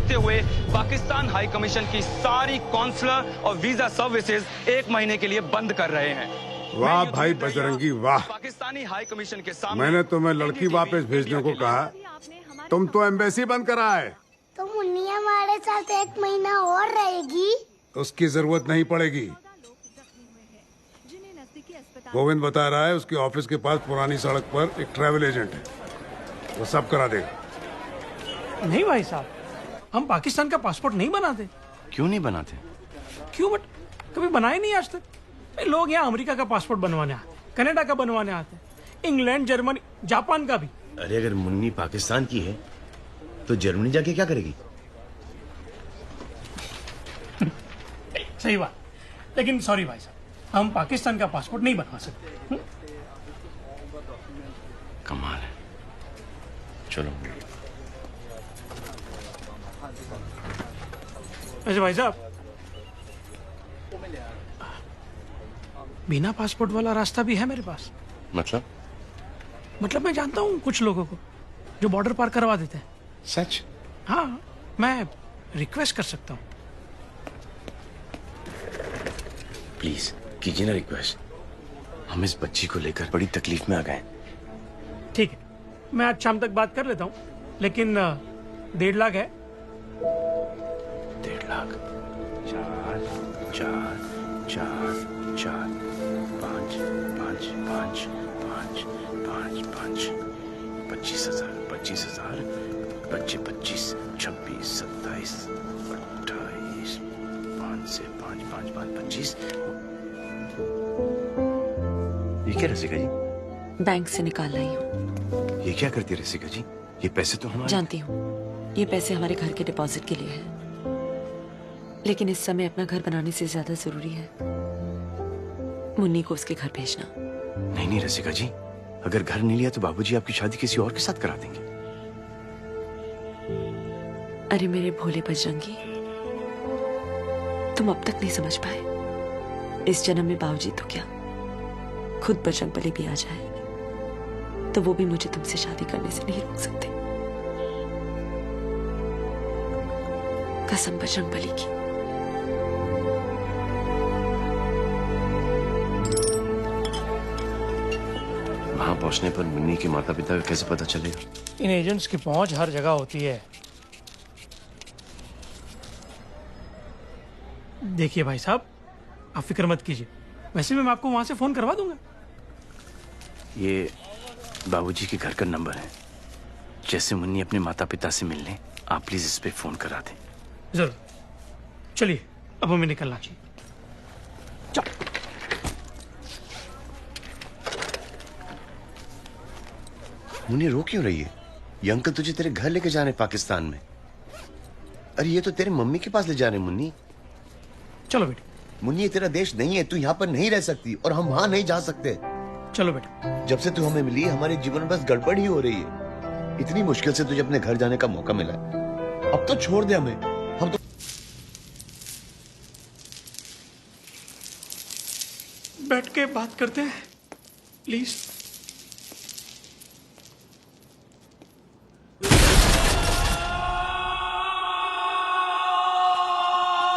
देखते हुए पाकिस्तान हाई कमीशन की सारी कॉन्सुलर और वीजा सर्विसेज 1 महीने के लिए बंद कर रहे हैं। वाह भाई बजरंगी वाह। पाकिस्तानी हाई कमीशन के सामने मैंने तुम्हें लड़की वापस भेजने को कहा, तुम तो एम्बेसी बंद करा है। तो मुन्नी हमारे साथ 1 महीना और रहेगी। उसकी जरूरत नहीं पड़ेगी। गोविंद बता रहा है उसके ऑफिस के पास पुरानी सड़क पर एक ट्रैवल एजेंट है, वो सब करा देगा। नहीं भाई साहब, हम पाकिस्तान का पासपोर्ट नहीं बनाते। क्यों नहीं बनाते? क्यों बट कभी बनाए नहीं आज तक। लोग यहाँ अमेरिका का पासपोर्ट बनवाने आते, कनाडा का बनवाने आते, इंग्लैंड, जर्मनी, जापान का भी। अरे अगर मुन्नी पाकिस्तान की है तो जर्मनी जाके क्या करेगी? सही बात, लेकिन सॉरी भाई साहब, हम पाकिस्तान का पासपोर्ट नहीं बनवा सकते। कमाल है। चलो। वैसे भाई साहब, बिना पासपोर्ट वाला रास्ता भी है मेरे पास। मतलब मैं जानता हूँ कुछ लोगों को जो बॉर्डर पार करवा देते हैं। सच? हाँ, मैं रिक्वेस्ट कर सकता हूँ। प्लीज कीजिए ना रिक्वेस्ट। हम इस बच्ची को लेकर बड़ी तकलीफ में आ गए। ठीक है, मैं आज शाम तक बात कर लेता हूँ, लेकिन 1.5 लाख है। 1.5 लाख? 4 4 4 4 5 5 5 5 5 5 25,000 25,000 25 25 26 27 28 5 से 5 5 5 25। ये क्या रसिका जी? बैंक से निकाल लाई हूँ। ये क्या करती है रसिका जी? ये पैसे तो हमारे। जानती हूँ, ये पैसे हमारे घर के डिपॉजिट के लिए है, लेकिन इस समय अपना घर बनाने से ज्यादा जरूरी है मुन्नी को उसके घर भेजना। नहीं नहीं रसिका जी, अगर घर नहीं लिया तो बाबूजी आपकी शादी किसी और के साथ करा देंगे। अरे मेरे भोले बजरंगी, तुम अब तक नहीं समझ पाए। इस जन्म में बाबूजी तो क्या, खुद बजरंगबली भी आ जाए तो वो भी मुझे तुमसे शादी करने से नहीं रोक सकते। कसम बजरंगबली की। वहां पहुंचने पर मुन्नी के माता पिता का कैसे पता चलेगा? इन एजेंट्स की पहुंच हर जगह होती है। देखिए भाई साहब, आप फिक्र मत कीजिए, वैसे भी मैं आपको वहां से फोन करवा दूंगा। ये बाबूजी के घर का नंबर है। जैसे मुन्नी अपने माता पिता से मिलने, आप प्लीज इस पे फोन करा दें। जरूर। चलिए, अब हमें निकलना चाहिए। चलो। मुन्नी रो क्यों रही है? ये अंकल तुझे तेरे घर लेके जा रहे हैं पाकिस्तान में। अरे ये तो तेरे मम्मी के पास ले जा रहे हैं मुन्नी। चलो बेटी। मुन्नी ये तेरा देश नहीं है, तू यहाँ पर नहीं रह सकती और हम वहां नहीं जा सकते। चलो बेटा। जब से तू हमें मिली, हमारे जीवन में बस गड़बड़ ही हो रही है। इतनी मुश्किल से तुझे अपने घर जाने का मौका मिला है, अब तो छोड़ दे हमें। हम तो बैठ के बात करते हैं प्लीज।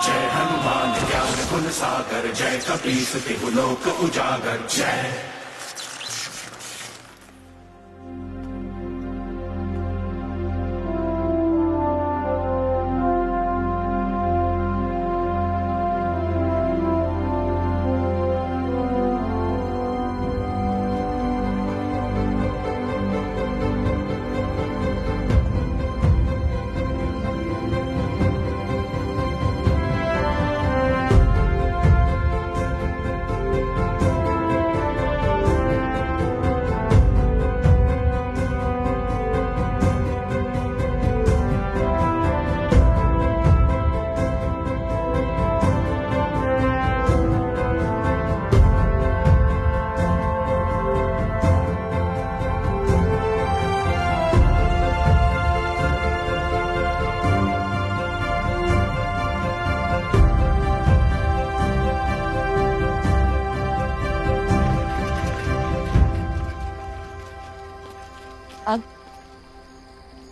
जय हनुमान ज्ञान गुण सागर, जय कपीस तिहु लोक उजागर, जय।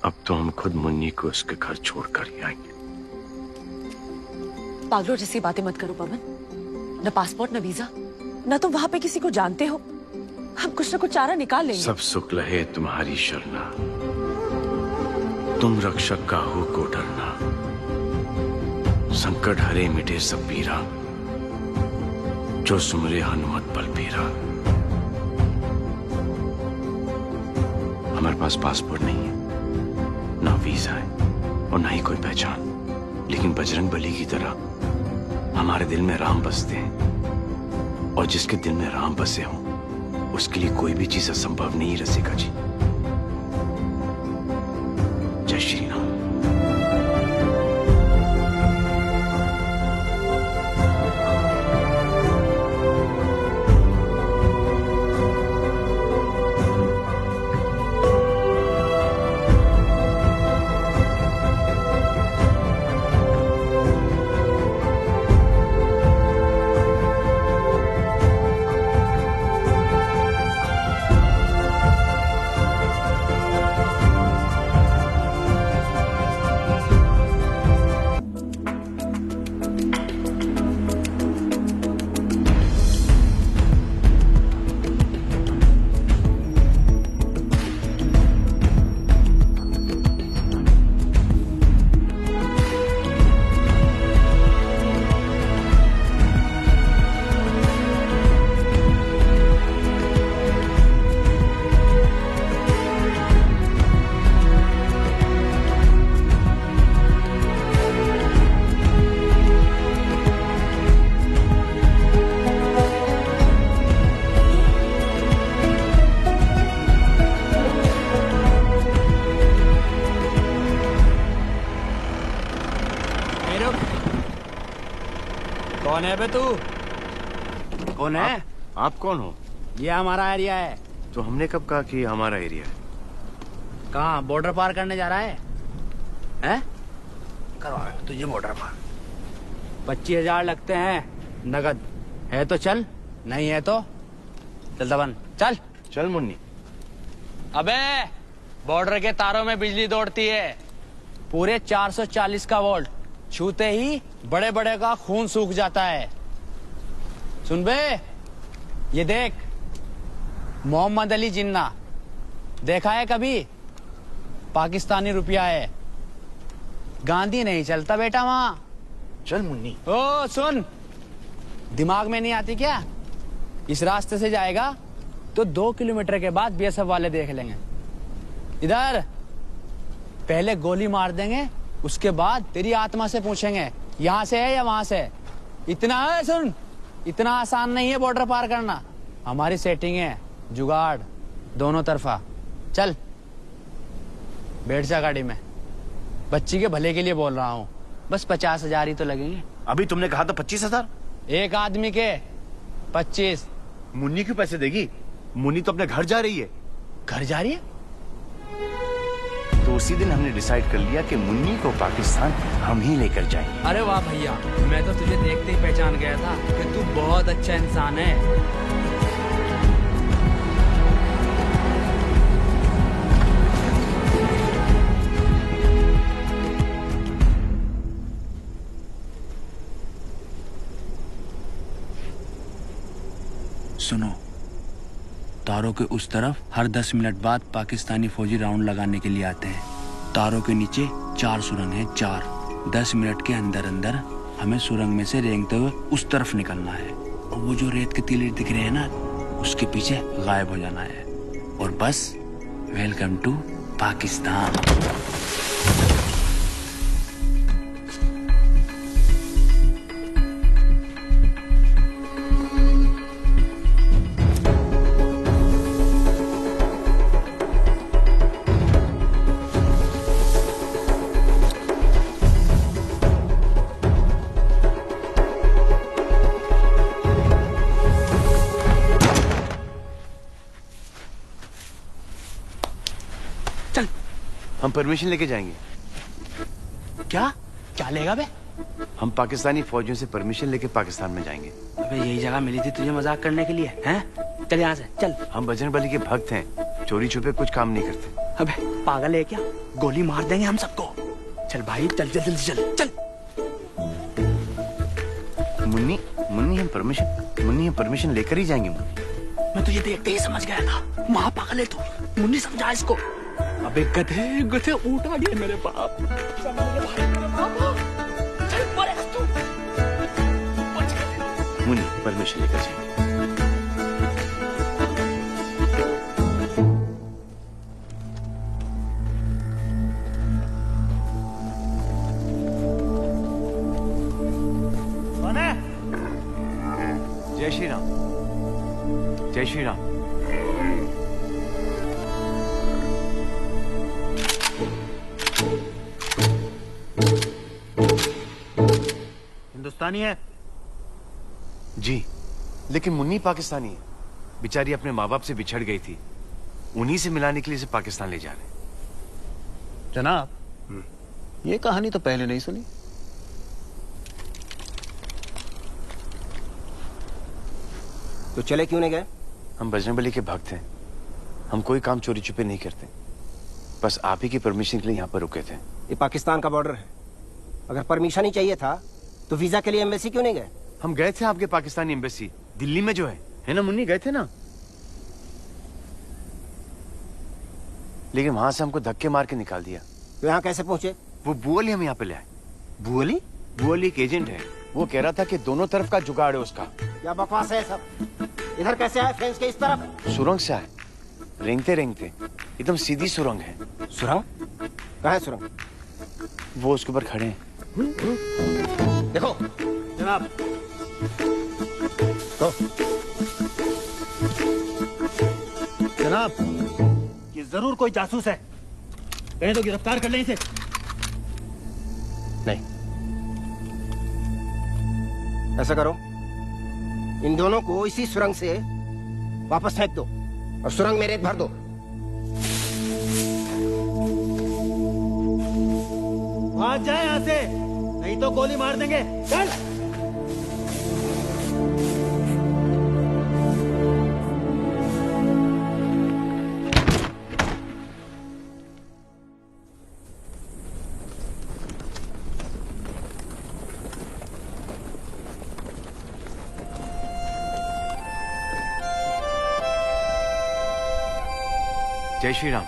अब तो हम खुद मुन्नी को उसके घर छोड़कर ही आएंगे। पागलों जैसी बातें मत करो पवन। न पासपोर्ट, न वीजा, न तुम वहां पे किसी को जानते हो। हम कुछ न कुछ चारा निकाल लेंगे। सब सुख लहे तुम्हारी शरणा, तुम रक्षक काहू को डरना। संकट हरे मिटे सब पीरा, जो सुमरे हनुमत बलबीरा। हमारे पास पासपोर्ट नहीं है, ना वीजा है और ना ही कोई पहचान, लेकिन बजरंग बली की तरह हमारे दिल में राम बसते हैं। और जिसके दिल में राम बसे हों उसके लिए कोई भी चीज असंभव नहीं रसिका जी। जय श्री राम। कौन है बे तू? कौन है? आप कौन हो? ये हमारा एरिया है। तो हमने कब कहा कि हमारा एरिया है? कहाँ बॉर्डर पार करने जा रहा है? हैं? करवा तुझे बॉर्डर पार 25,000 लगते हैं नगद। है तो चल, नहीं है तो चल दबन। चल चल मुन्नी। अबे बॉर्डर के तारों में बिजली दौड़ती है, पूरे 440 का वोल्ट। छूते ही बड़े बड़े का खून सूख जाता है। सुन बे, ये देख मोहम्मद अली जिन्ना देखा है कभी? पाकिस्तानी रुपया है। गांधी नहीं चलता बेटा वहां। चल मुन्नी। ओ सुन, दिमाग में नहीं आती क्या? इस रास्ते से जाएगा तो 2 किलोमीटर के बाद बीएसएफ वाले देख लेंगे। इधर पहले गोली मार देंगे, उसके बाद तेरी आत्मा से पूछेंगे यहाँ से है या वहां से। इतना है सुन, इतना आसान नहीं है बॉर्डर पार करना। हमारी सेटिंग है, जुगाड़ दोनों तरफा। चल बैठ जा गाड़ी में। बच्ची के भले के लिए बोल रहा हूँ, बस 50,000 ही तो लगेंगे। अभी तुमने कहा था 25,000। एक आदमी के 25। मुन्नी क्यों पैसे देगी? मुन्नी तो अपने घर जा रही है। घर जा रही है? तो उसी दिन हमने डिसाइड कर लिया कि मुन्नी को पाकिस्तान हम ही लेकर जाएंगे। अरे वाह भैया, मैं तो तुझे देखते ही पहचान गया था कि तू बहुत अच्छा इंसान है। सुनो, तारों के उस तरफ हर 10 मिनट बाद पाकिस्तानी फौजी राउंड लगाने के लिए आते हैं। तारों के नीचे 4 सुरंग हैं, 4। 10 मिनट के अंदर अंदर हमें सुरंग में से रेंगते हुए उस तरफ निकलना है, और वो जो रेत के टीले दिख रहे हैं ना, उसके पीछे गायब हो जाना है। और बस वेलकम टू पाकिस्तान। हम परमिशन लेके जाएंगे। क्या क्या लेगा बे? हम पाकिस्तानी फौजियों से परमिशन लेके पाकिस्तान में जाएंगे। अबे यही जगह मिली थी तुझे मजाक करने के लिए, हैं? चल यहाँ से चल। हम बजरंग बली के भक्त हैं, चोरी छुपे कुछ काम नहीं करते। अबे पागल है क्या? गोली मार देंगे हम सबको। चल भाई चल जल्दी चल चल। मुन्नी मुन्नी हम परमिशन लेकर ही जाएंगे। मैं तो ये देखते ही समझ गया था, महापागल है तू। मुन्नी समझा इसको। अबे गधे गधे उठा गए मेरे बाप। मुन्नी परमिशन लेकर जाएंगे। जय श्री राम। जय श्री राम। हिंदुस्तानी है जी, लेकिन मुन्नी पाकिस्तानी है। बेचारी अपने माँ बाप से बिछड़ गई थी, उन्हीं से मिलाने के लिए इसे पाकिस्तान ले जा रहे हैं। जनाब, ये कहानी तो पहले नहीं सुनी। तो चले क्यों नहीं गए? हम बजरंगबली के भक्त हैं, हम कोई काम चोरी छुपे नहीं करते। बस आप ही की परमिशन के लिए यहाँ पर रुके थे। ये पाकिस्तान का बॉर्डर है, अगर परमिशन ही चाहिए था तो वीजा के लिए एम्बेसी क्यों नहीं गए? हम गए थे आपके पाकिस्तानी एम्बेसी, दिल्ली में जो है ना मुन्नी, गए थे ना। लेकिन वहां से हमको धक्के मार के निकाल दिया। तो यहाँ कैसे पहुंचे? वो बुअली हम यहाँ पे ले आए। बुअली? बुअली एक एजेंट है, वो कह रहा था कि दोनों तरफ का जुगाड़ है उसका। क्या बकवास है सब? इधर कैसे आए फ्रेंच के इस तरफ? सुरंग से आए, रेंगते रेंगते। एकदम सीधी सुरंग है। सुरंग? कहाँ है सुरंग? वो उसके ऊपर खड़े हैं। देखो जनाब। तो जनाब, ये जरूर कोई जासूस है, कहें तो गिरफ्तार कर लें इसे। नहीं, ऐसा करो, इन दोनों को इसी सुरंग से वापस फेंक दो और सुरंग में रेत भर दो। भाग जाए यहाँ से, नहीं तो गोली मार देंगे। चल। जय श्री राम।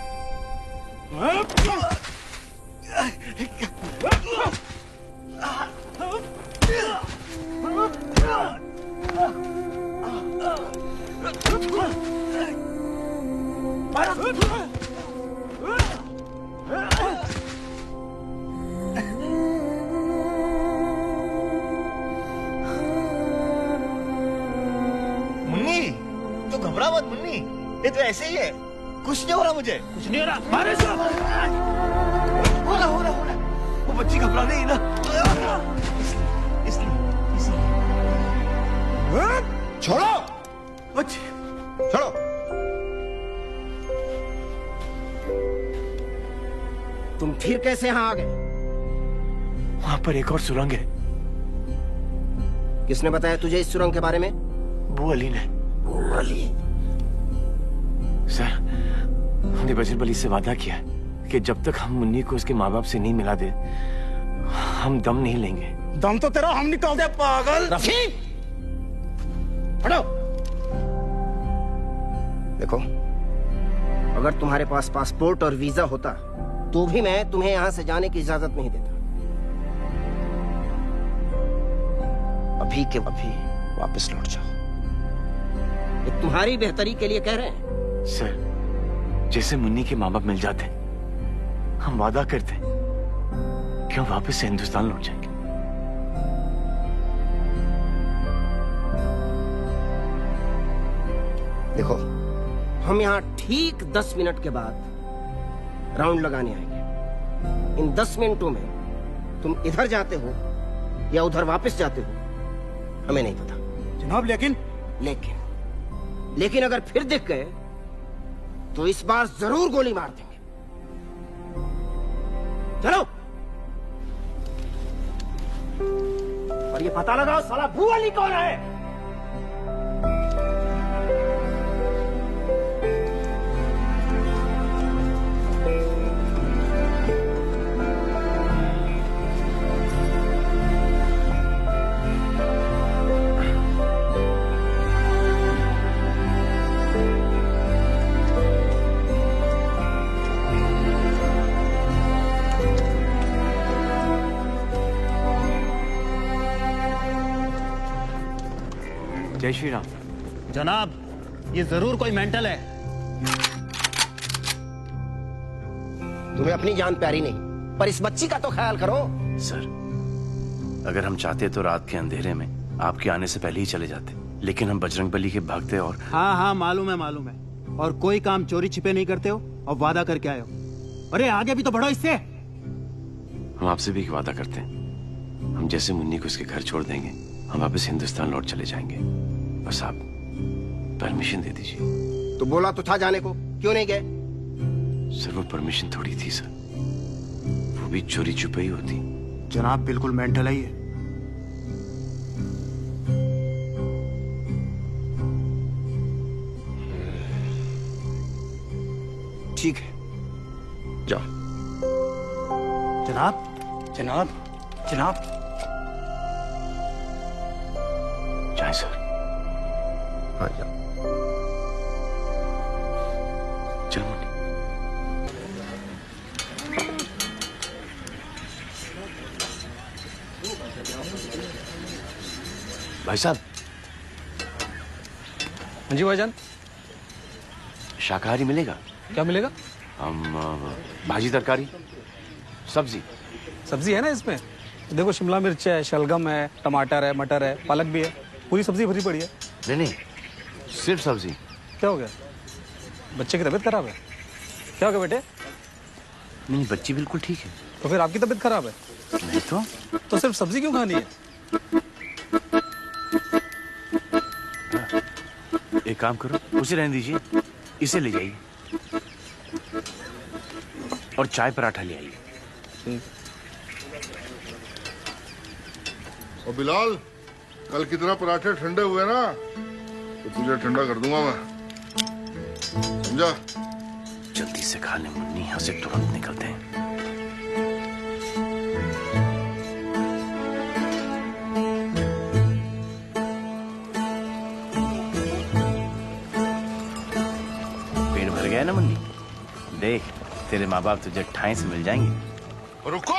मुन्नी, तू घबरा मत मुन्नी, ये तो ऐसे ही है, कुछ नहीं हो रहा मुझे। कुछ नहीं हो रहा, मारे इसको। हो रहा, वो बच्ची घबरा नहीं ना, इसलिए। छोड़ो बच्ची, छोड़ो। तुम फिर कैसे यहाँ आ गए? वहां पर एक और सुरंग है। किसने बताया तुझे इस सुरंग के बारे में? बुअली ने। बुअली? सर, हमने बजरंगबली से वादा किया है कि जब तक हम मुन्नी को उसके माँ बाप से नहीं मिला दे, हम दम नहीं लेंगे। दम तो तेरा हम निकाल दे, पागल। रफीक, हटो। देखो, अगर तुम्हारे पास पासपोर्ट और वीजा होता तो भी मैं तुम्हें यहां से जाने की इजाजत नहीं देता। अभी के अभी वापस लौट जाओ, ये तुम्हारी बेहतरी के लिए कह रहे हैं। सर, जैसे मुन्नी के माँ बाप मिल जाते, हम वादा करते कि हम वापस से हिंदुस्तान लौट जाएंगे। देखो, हम यहाँ ठीक 10 मिनट के बाद राउंड लगाने आएंगे। इन 10 मिनटों में तुम इधर जाते हो या उधर वापस जाते हो, हमें नहीं पता। जनाब, लेकिन अगर फिर दिख गए तो इस बार जरूर गोली मार देंगे। चलो। और ये पता लगाओ साला बुअली कौन है। जय श्री राम। जनाब, ये जरूर कोई मेंटल है। तुम्हें अपनी जान प्यारी नहीं, पर इस बच्ची का तो ख्याल करो। सर, अगर हम चाहते तो रात के अंधेरे में आपके आने से पहले ही चले जाते, लेकिन हम बजरंगबली के भक्त और हाँ हाँ मालूम है। और कोई काम चोरी छिपे नहीं करते हो और वादा करके आए हो। अरे आगे भी तो बढ़ो इससे। हम आपसे भी एक वादा करते हैं, हम जैसे मुन्नी को उसके घर छोड़ देंगे, हम वापस हिंदुस्तान लौट चले जाएंगे। बस आप परमिशन दे दीजिए। तो बोला तो था जाने को, क्यों नहीं गए? सर वो परमिशन थोड़ी थी सर, वो भी चोरी छुपे ही होती। जनाब बिल्कुल मेंटल है ये। ठीक है, जाओ। जनाब, जनाब, जनाब। जाए सर। हाँ जाओ। चल मुन्नी। भाई साहब। हाँ जी भाईजान। शाकाहारी मिलेगा? क्या मिलेगा? भाजी तरकारी सब्जी। सब्जी है ना इसमें? देखो शिमला मिर्च है, शलगम है, टमाटर है, मटर है, पालक भी है, पूरी सब्जी भरी पड़ी है। नहीं नहीं, सिर्फ सब्जी। क्या हो गया? बच्चे की तबीयत खराब है? क्या हो गया बेटे? नहीं, बच्ची बिल्कुल ठीक है। तो फिर आपकी तबीयत खराब है? नहीं तो सिर्फ सब्जी क्यों खानी है? एक काम करो, उसे रहने दीजिए, इसे ले जाइए और चाय पराठा ले आइए। और बिलाल, कल की तरह पराठे ठंडे हुए ना तो तुझे ठंडा कर दूंगा मैं, समझा? जल्दी से खा ले मुन्नी, यहाँ से तुरंत निकलते हैं। पेट भर गया ना मुन्नी? देख, तेरे माँ बाप तुझे ठाई से मिल जाएंगे। रुको,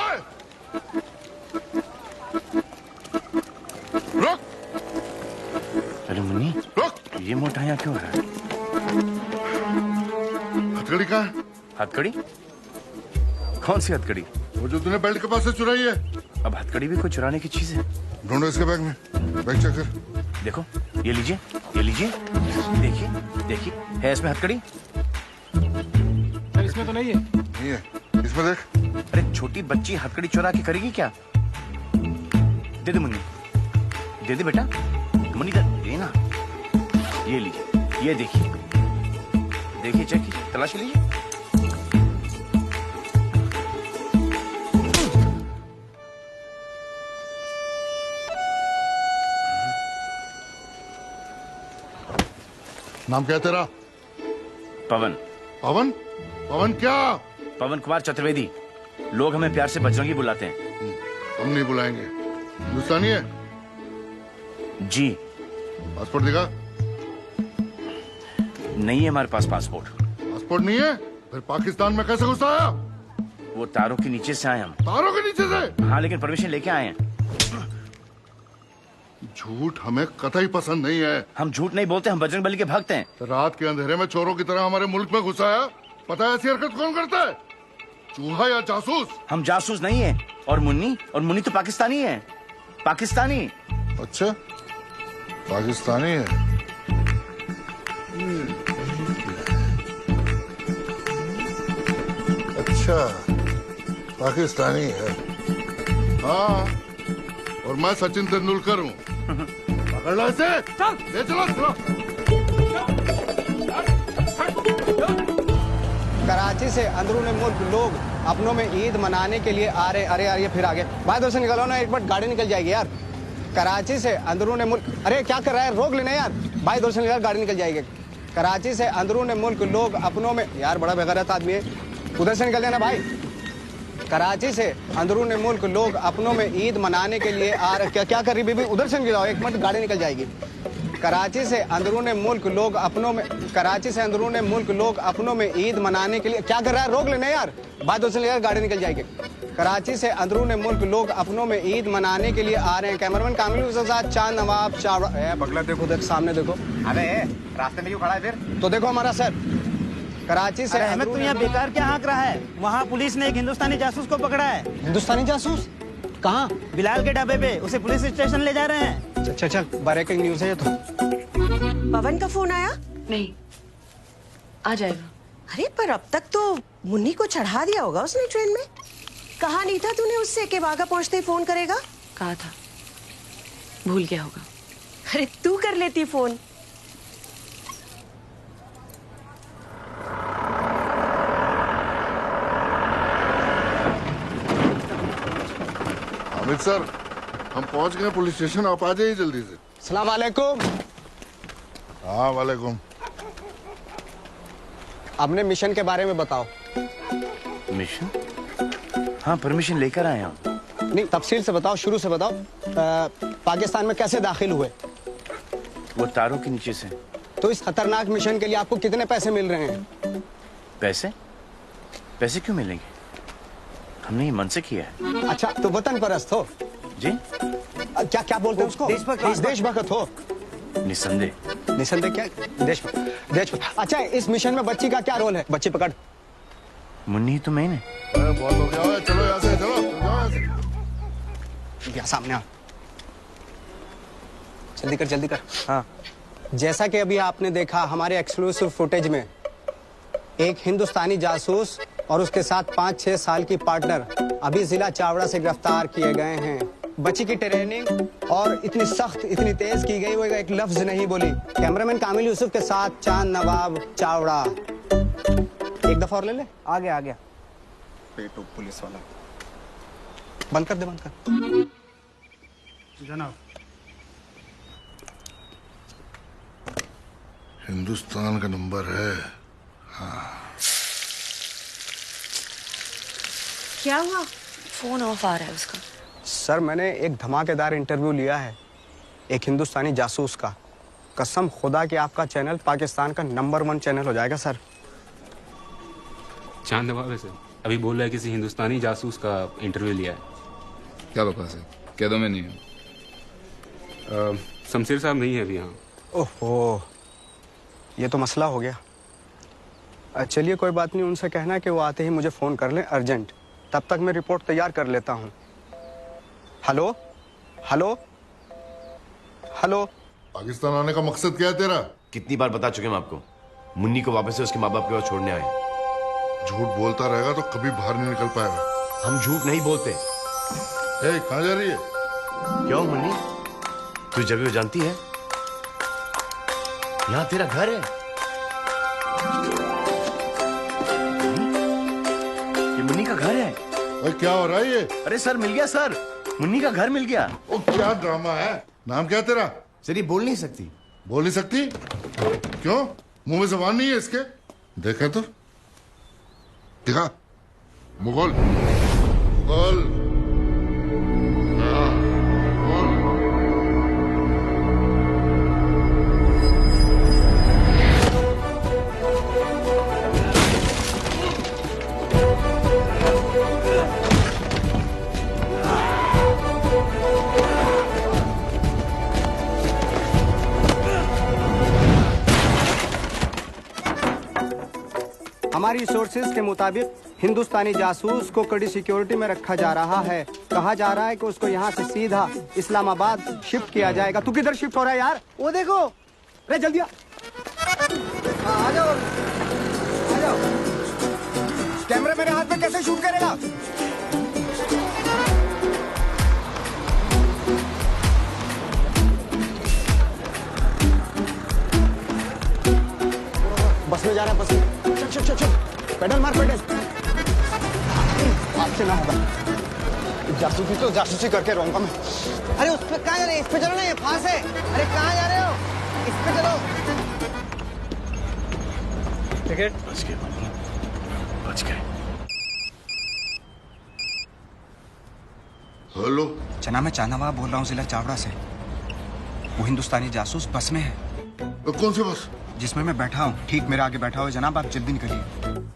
रुक। अरे मुन्नी, रुक। ये मोटा यहाँ क्यों हो रहा है? हथकड़ी कहाँ है? हथकड़ी? कौन सी हथकड़ी? वो जो तूने बेल्ट के पास से चुराई है। अब हथकड़ी भी कोई चुराने की चीज है? ढूंढो इसके बैग में, बैग चेक कर। देखो, ये लीजिए, ये लीजिए, देखिए, देखिए, है इसमें हथकड़ी? इसमें तो नहीं है। नहीं है, इसमें देख। अरे छोटी बच्ची हथकड़ी चुरा के करेगी क्या? दे दे मुन्नी, दे दे बेटा, मुन्नी दे ना। ये लीजिए, ये देखिए, देखिए, चेक कीजिए, तलाशी लीजिए। नाम क्या है तेरा? पवन। पवन? पवन क्या? पवन कुमार चतुर्वेदी। लोग हमें प्यार से बजरंगी बुलाते हैं। हम नहीं बुलाएंगे। हिंदुस्तानी है? जी। पासपोर्ट दिखा। नहीं है हमारे पास पासपोर्ट। पासपोर्ट नहीं है? फिर पाकिस्तान में कैसे घुस आया? वो तारों के नीचे से आए हम। तारों के नीचे से? हाँ, लेकिन परमिशन लेके आए हैं। झूठ हमें कतई पसंद नहीं है। हम झूठ नहीं बोलते, हम बजरंगबली के भक्त हैं। रात के अंधेरे में चोरों की तरह हमारे मुल्क में घुसाया। पता है ऐसी हरकत कौन करता है? चूहा या जासूस? हम जासूस नहीं है। और मुन्नी तो पाकिस्तानी है। पाकिस्तानी। अच्छा, पाकिस्तानी है। अच्छा, पाकिस्तानी है। हाँ, और मैं सचिन तेंदुलकर हूँ। पकड़ लो इसे। ले चलो। कराची से अंदरून मुल्क लोग अपनों में ईद मनाने के लिए आ रहे। अरे यार, ये फिर आगे भाई, दोस्त निकलो ना, एक बार गाड़ी निकल जाएगी यार। कराची से अंदरून मुल्क, अरे क्या कर रहा है, रोक लेना यार भाई, दोस्त निकल, गाड़ी निकल जाएगी। कराची से अंदरून मुल्क लोग अपनों में, यार बड़ा बेगैरत आदमी है, उधर से निकल जाना भाई। कराची से अंदरून मुल्क लोग अपनों में ईद मनाने के लिए आ रहे। क्या कर रही बीबी, उधर से निकल जाओ, एक मिनट, गाड़ी निकल जाएगी। कराची से अंदरून मुल्क लोग अपनों में, कराची से अंदरून मुल्क लोग अपनों में ईद मनाने के लिए, क्या कर रहा है, रोक लेना यार भाई, दोस्त निकल, गाड़ी निकल जाएगी। कराची से अंदरून मुल्क लोग अपनों में ईद मनाने के लिए आ रहे हैं। कैमरामैन कामिल के साथ चांद नवाब चावड़ा। बगला देखो, देख सामने देखो। अबे रास्ते में क्यों खड़ा है फिर? तो देखो हमारा सर, कराची से अहमद तू यहाँ बेकार क्या हाँक रहा है? वहाँ पुलिस ने एक हिंदुस्तानी जासूस को पकड़ा है। हिंदुस्तानी जासूस? कहाँ? बिलाल के ढाबे पे, उसे पुलिस स्टेशन ले जा रहे हैं। चल चल, ब्रेकिंग न्यूज़ है ये तो। पवन का फोन आया? नहीं, आ जाएगा। अरे पर अब तक तो मुन्नी को चढ़ा दिया होगा उसने ट्रेन में। कहा नहीं था तूने उससे कि वाघा पहुंचते ही फोन करेगा? कहा था, भूल गया होगा। अरे तू कर लेती फोन। हामिद सर, हम पहुंच गए पुलिस स्टेशन, आप आ जाइए जल्दी से। अस्सलाम वालेकुम। हाँ वालेकुम। अपने मिशन के बारे में बताओ। मिशन? हाँ, परमिशन लेकर आए हम। नहीं, तफसील से बताओ, शुरू से बताओ। पाकिस्तान में कैसे दाखिल हुए? वो तारों के नीचे से। तो इस खतरनाक मिशन के लिए आपको कितने पैसे मिल रहे हैं? पैसे? पैसे क्यों मिलेंगे? हमने ये मन से किया है। अच्छा, तो वतन परस्त हो? जी। क्या क्या बोलते हैं उसको? देशभक्त हो? निसंदेह। निसंदेह क्या? देशभक्त। अच्छा, इस मिशन में बच्ची का क्या रोल है? बच्ची पकड़। मुन्नी तो मैंने। बहुत हो गया, चलो यहाँ से, चलो यहाँ से। यहाँ सामने आ। जल्दी कर, जल्दी कर। हाँ, जैसा कि अभी आपने देखा हमारे एक्सक्लूसिव फुटेज में, एक हिंदुस्तानी जासूस और उसके साथ 5-6 साल की पार्टनर अभी जिला चावड़ा से गिरफ्तार किए गए हैं। बच्ची की ट्रेनिंग और इतनी सख्त, इतनी तेज की गई, वो एक लफ्ज नहीं बोली। कैमरामैन कामिल यूसुफ के साथ चांद नवाब चावड़ा। एक दफा और ले ले। आ गया, आ गया। पेटो पुलिस वाला। बंद कर दे, बंद कर। जनाब। हिंदुस्तान का नंबर है। हाँ। क्या हुआ? फोन ऑफ आ रहा है उसका। सर, मैंने एक धमाकेदार इंटरव्यू लिया है एक हिंदुस्तानी जासूस का। कसम खुदा कि आपका चैनल पाकिस्तान का नंबर 1 चैनल हो जाएगा सर। चांद नवाब है सर, अभी बोल रहा है किसी हिंदुस्तानी जासूस का इंटरव्यू लिया है। क्या बकवास है? कह दो मैं नहीं हूँ। शमशेर साहब नहीं है अभी यहाँ। ओहो, ये तो मसला हो गया। चलिए कोई बात नहीं, उनसे कहना कि वो आते ही मुझे फ़ोन कर लें अर्जेंट। तब तक मैं रिपोर्ट तैयार कर लेता हूँ। Hello hello hello. पाकिस्तान आने का मकसद क्या है तेरा? कितनी बार बता चुके हम आपको, मुन्नी को वापस से उसके माँ बाप के पास छोड़ने आए। झूठ बोलता रहेगा तो कभी बाहर नहीं निकल पाएगा। हम झूठ नहीं बोलते। कहाँ जा रही है? क्यों मुन्नी, तू जगह जानती है? यहाँ तेरा घर है। ये मुन्नी का घर है। ओए क्या हो रहा है ये? अरे सर, मिल गया सर, मुन्नी का घर मिल गया। ओ क्या ड्रामा है। नाम क्या है तेरा? सर ये बोल नहीं सकती। बोल नहीं सकती? क्यों? मुंह में जबान नहीं है इसके? देखे तो दिखा। मुगल मुगल। हमारी सोर्सेज के मुताबिक हिंदुस्तानी जासूस को कड़ी सिक्योरिटी में रखा जा रहा है। कहा जा रहा है कि उसको यहाँ से सीधा इस्लामाबाद शिफ्ट किया जाएगा। तू किधर शिफ्ट हो रहा है यार? वो देखो। अरे जल्दी आ जाओ, आ जाओ। कैमरा मेरे हाथ में कैसे शूट करेगा? बस में जा रहा है, बस में। चल चल चल, पेडल मार, पेडल। आपसे ना होगा। जासूसी तो जासूसी करके रहूंगा मैं। अरे उस पे कहाँ जा रहे हैं? इस पे चलो ना, ये फांस है। अरे कहाँ जा रहे हो? इस पे चलो। टिकट बच गए, बच गए। हेलो जनाब, मैं चांदनवा बोल रहा हूँ जिला चावड़ा से। वो हिंदुस्तानी जासूस बस में है। कौन सी बस? जिसमें मैं बैठा हूँ ठीक मेरे आगे बैठा हुआ जनाब, आप जल्दी निकलिए।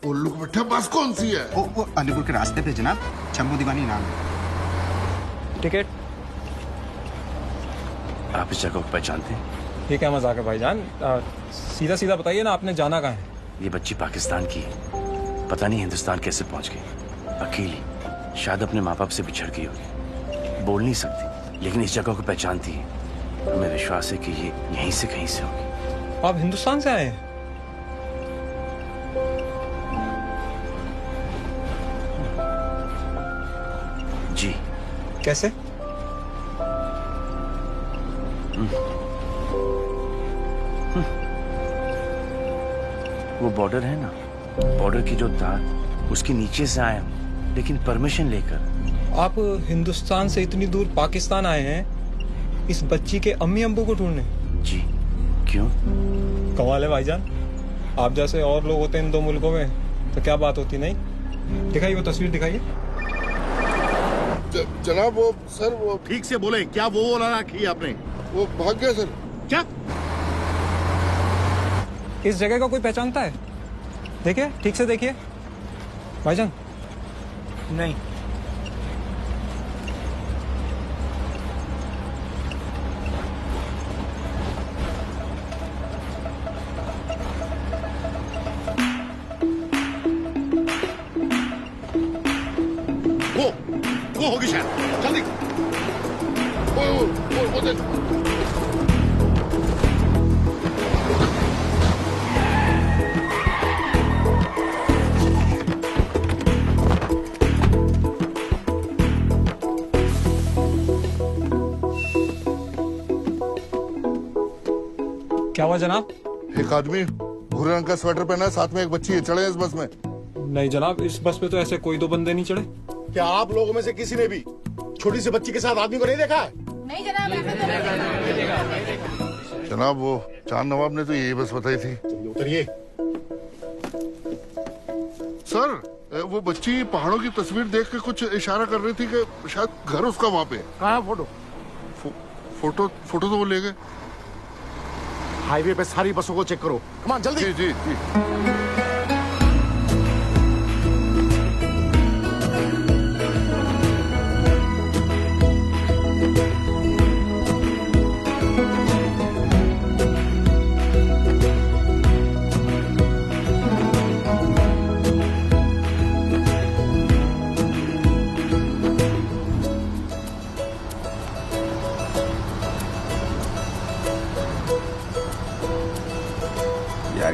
उल्लू का बैठा बस कौन सी है? वो अलीपुर के रास्ते पे जनाब, चंबू दीवानी नाम है। टिकट? आप इस जगह को पहचानते हैं? ये क्या मजाक है भाईजान, सीधा सीधा बताइए ना, आपने जाना कहाँ है? ये बच्ची पाकिस्तान की है, पता नहीं हिंदुस्तान कैसे पहुंच गई। अकेली, शायद अपने माँ बाप से बिछड़ गई होगी। बोल नहीं सकती, लेकिन इस जगह को पहचानती है। हमें विश्वास है कि ये यहीं से कहीं से होगी। आप हिंदुस्तान से आए हैं? जी। कैसे? वो बॉर्डर है ना, बॉर्डर की जो तार, उसके नीचे से आए हम, लेकिन परमिशन लेकर। आप हिंदुस्तान से इतनी दूर पाकिस्तान आए हैं इस बच्ची के अम्मी अब्बू को ढूंढने? जी। क्यों? कमाल है भाईजान, आप जैसे और लोग होते हैं इन दो मुल्कों में तो क्या बात होती। नहीं दिखाइए वो तस्वीर, दिखाइए। जनाब वो सर, वो ठीक से बोले, क्या वो रखी आपने? वो भाग गया सर। क्या? इस जगह का कोई पहचानता है? देखिए, ठीक से देखिए भाईजान। नहीं। वो होगी शायद, जल्दी। वो देख। क्या हुआ जनाब? एक आदमी भूरे रंग का स्वेटर पहना है, साथ में एक बच्ची है, चढ़े इस बस में? नहीं जनाब, इस बस पे तो ऐसे कोई दो बंदे नहीं चढ़े। क्या आप लोगों में से किसी ने भी छोटी सी बच्ची के साथ आदमी को नहीं देखा है? नहीं जनाब, जनाब वो चांद नवाब ने तो यही बस बताई थी। उतरिए। सर वो बच्ची पहाड़ों की तस्वीर देख के कुछ इशारा कर रही थी कि शायद घर उसका वहाँ पे। कहाँ है फोटो? फोटो तो वो ले गए। हाईवे पे सारी बसों को चेक करो, कमान जल्दी। जी जी जी।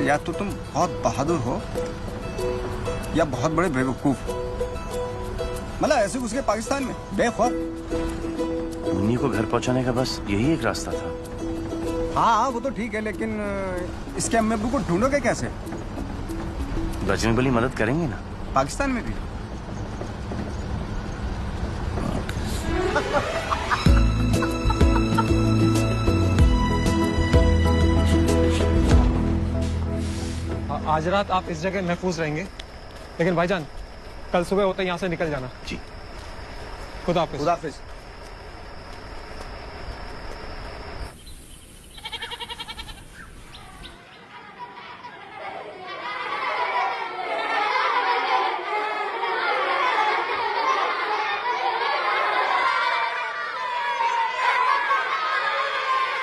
या तो तुम बहुत बहादुर हो या बहुत बड़े बेवकूफ। मतलब ऐसे घुस गए पाकिस्तान में बेखौफ। मुन्नी को घर पहुंचाने का बस यही एक रास्ता था। हाँ वो तो ठीक है, लेकिन इसके अम्मी अब्बू को ढूंढोगे कैसे? बजरंग बली मदद करेंगे ना? पाकिस्तान में भी? आज रात आप इस जगह महफूज रहेंगे, लेकिन भाईजान कल सुबह होते यहाँ से निकल जाना। जी। खुदा हाफिज। खुदा हाफिज।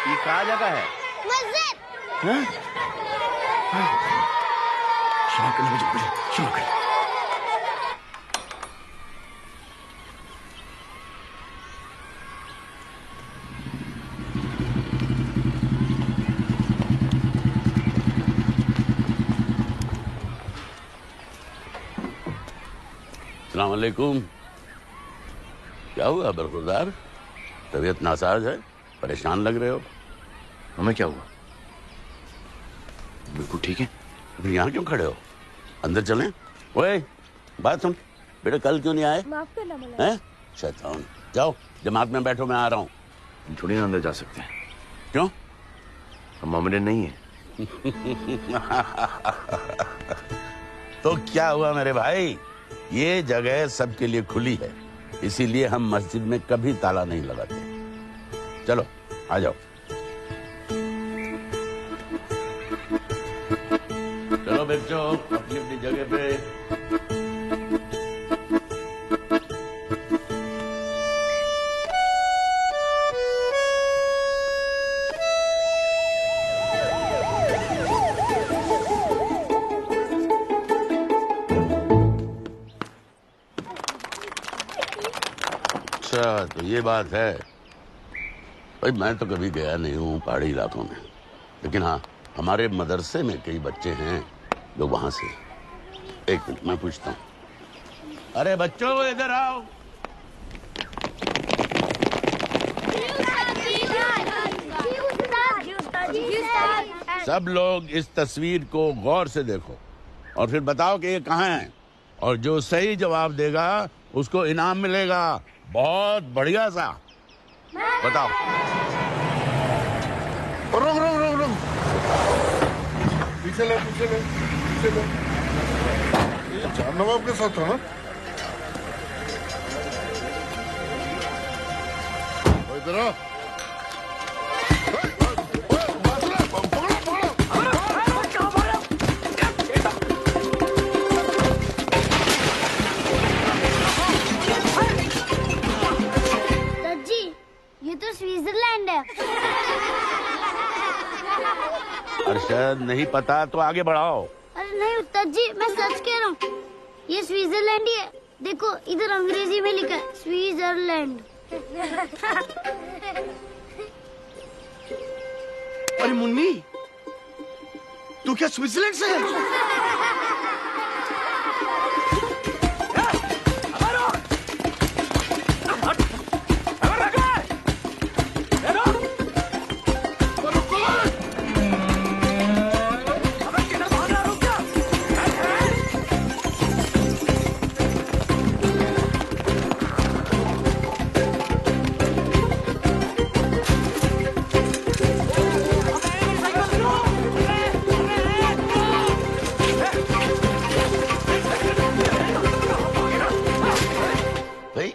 ये कहाँ जगह है? मस्जिद। क्षमा करना मुझे, क्षमा कर। अस्सलाम वालेकुम। क्या हुआ बरखुरदार, तबीयत नासाज है, परेशान लग रहे हो? हमें क्या हुआ? बिल्कुल ठीक है। फिर यहाँ क्यों खड़े हो? अंदर चलें? ओए बात सुन बेटा, कल क्यों नहीं आए? माफ करना मौलाना। हैं? शैतान, जाओ जमात में बैठो, मैं आ रहा हूँ। हम थोड़ी ना अंदर जा सकते हैं। क्यों? हम मोमेडन नहीं है। तो क्या हुआ मेरे भाई, ये जगह सबके लिए खुली है, इसीलिए हम मस्जिद में कभी ताला नहीं लगाते। चलो आ जाओ। बच्चों अपनी अपनी जगह पे। अच्छा तो ये बात है भाई। मैं तो कभी गया नहीं हूँ पहाड़ी इलाकों में, लेकिन हाँ हमारे मदरसे में कई बच्चे हैं जो वहां से। एक मिनट मैं पूछता हूँ। अरे बच्चों इधर आओ। सब लोग इस तस्वीर को गौर से देखो और फिर बताओ कि ये कहाँ है, और जो सही जवाब देगा उसको इनाम मिलेगा, बहुत बढ़िया सा। बताओ। रुक रुक रुक रुक, पीछे ले पीछे ले पीछे ले। ये चार नवाब के साथ था ना? इधर आ। ये तो स्विट्जरलैंड है। अरशद नहीं पता तो आगे बढ़ाओ। अरे नहीं उस्ताद जी, मैं सच कह रहा हूँ, ये स्विट्जरलैंड ही है। देखो इधर अंग्रेजी में लिखा है स्विट्जरलैंड। अरे मुन्नी, तू क्या स्विट्जरलैंड से है?